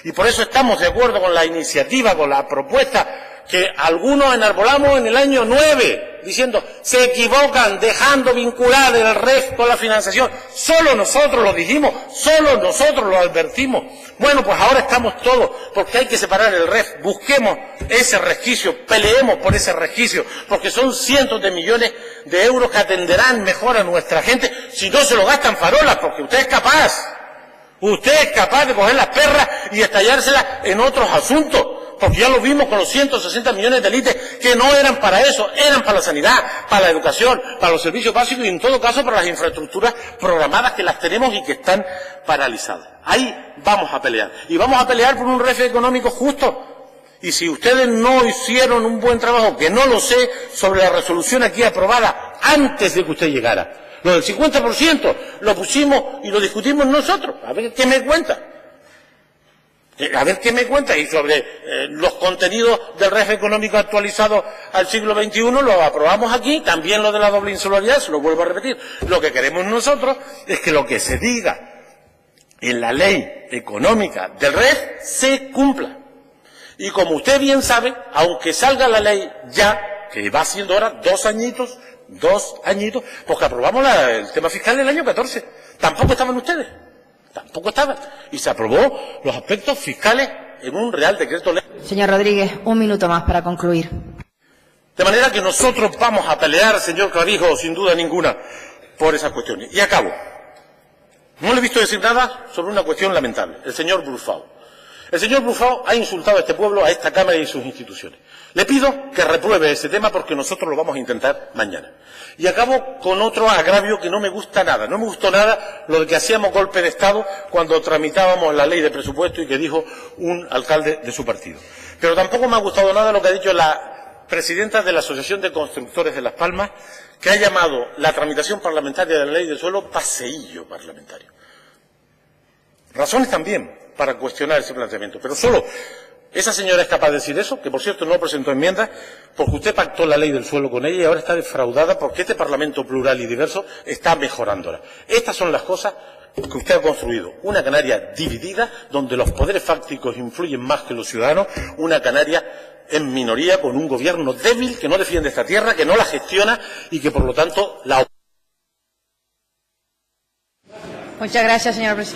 Y por eso estamos de acuerdo con la iniciativa, con la propuesta que algunos enarbolamos en el año 9 diciendo, se equivocan dejando vincular el REF con la financiación. Solo nosotros lo dijimos, solo nosotros lo advertimos. Bueno, pues ahora estamos todos, porque hay que separar el REF. Busquemos ese resquicio, peleemos por ese resquicio, porque son cientos de millones de euros que atenderán mejor a nuestra gente si no se lo gastan farolas, porque usted es capaz. Usted es capaz de coger las perras y estallárselas en otros asuntos, porque ya lo vimos con los 160 millones de litres que no eran para eso, eran para la sanidad, para la educación, para los servicios básicos y en todo caso para las infraestructuras programadas que las tenemos y que están paralizadas. Ahí vamos a pelear. Y vamos a pelear por un REF económico justo. Y si ustedes no hicieron un buen trabajo, que no lo sé, sobre la resolución aquí aprobada antes de que usted llegara, lo del 50% lo pusimos y lo discutimos nosotros. A ver qué me cuenta. A ver qué me cuenta. Y sobre los contenidos del REF económico actualizado al siglo XXI lo aprobamos aquí. También lo de la doble insularidad, se lo vuelvo a repetir. Lo que queremos nosotros es que lo que se diga en la ley económica del REF se cumpla. Y como usted bien sabe, aunque salga la ley ya, que va siendo ahora 2 añitos, porque aprobamos el tema fiscal en el año 14. Tampoco estaban ustedes. Tampoco estaban. Y se aprobó los aspectos fiscales en un Real Decreto Ley. Señor Rodríguez, un minuto más para concluir. De manera que nosotros vamos a pelear, señor Clavijo, sin duda ninguna, por esas cuestiones. Y acabo. No le he visto decir nada sobre una cuestión lamentable. El señor Brufau. El señor Brufau ha insultado a este pueblo, a esta Cámara y a sus instituciones. Le pido que repruebe ese tema porque nosotros lo vamos a intentar mañana. Y acabo con otro agravio que no me gusta nada. No me gustó nada lo de que hacíamos golpe de Estado cuando tramitábamos la ley de presupuesto y que dijo un alcalde de su partido. Pero tampoco me ha gustado nada lo que ha dicho la presidenta de la Asociación de Constructores de Las Palmas, que ha llamado la tramitación parlamentaria de la ley del suelo paseillo parlamentario. Razones también para cuestionar ese planteamiento, pero solo esa señora es capaz de decir eso, que por cierto no presentó enmiendas, porque usted pactó la ley del suelo con ella y ahora está defraudada porque este Parlamento plural y diverso está mejorándola. Estas son las cosas que usted ha construido. Una Canaria dividida, donde los poderes fácticos influyen más que los ciudadanos, una Canaria en minoría, con un gobierno débil que no defiende esta tierra, que no la gestiona y que por lo tanto la... Muchas gracias, señor Rodríguez.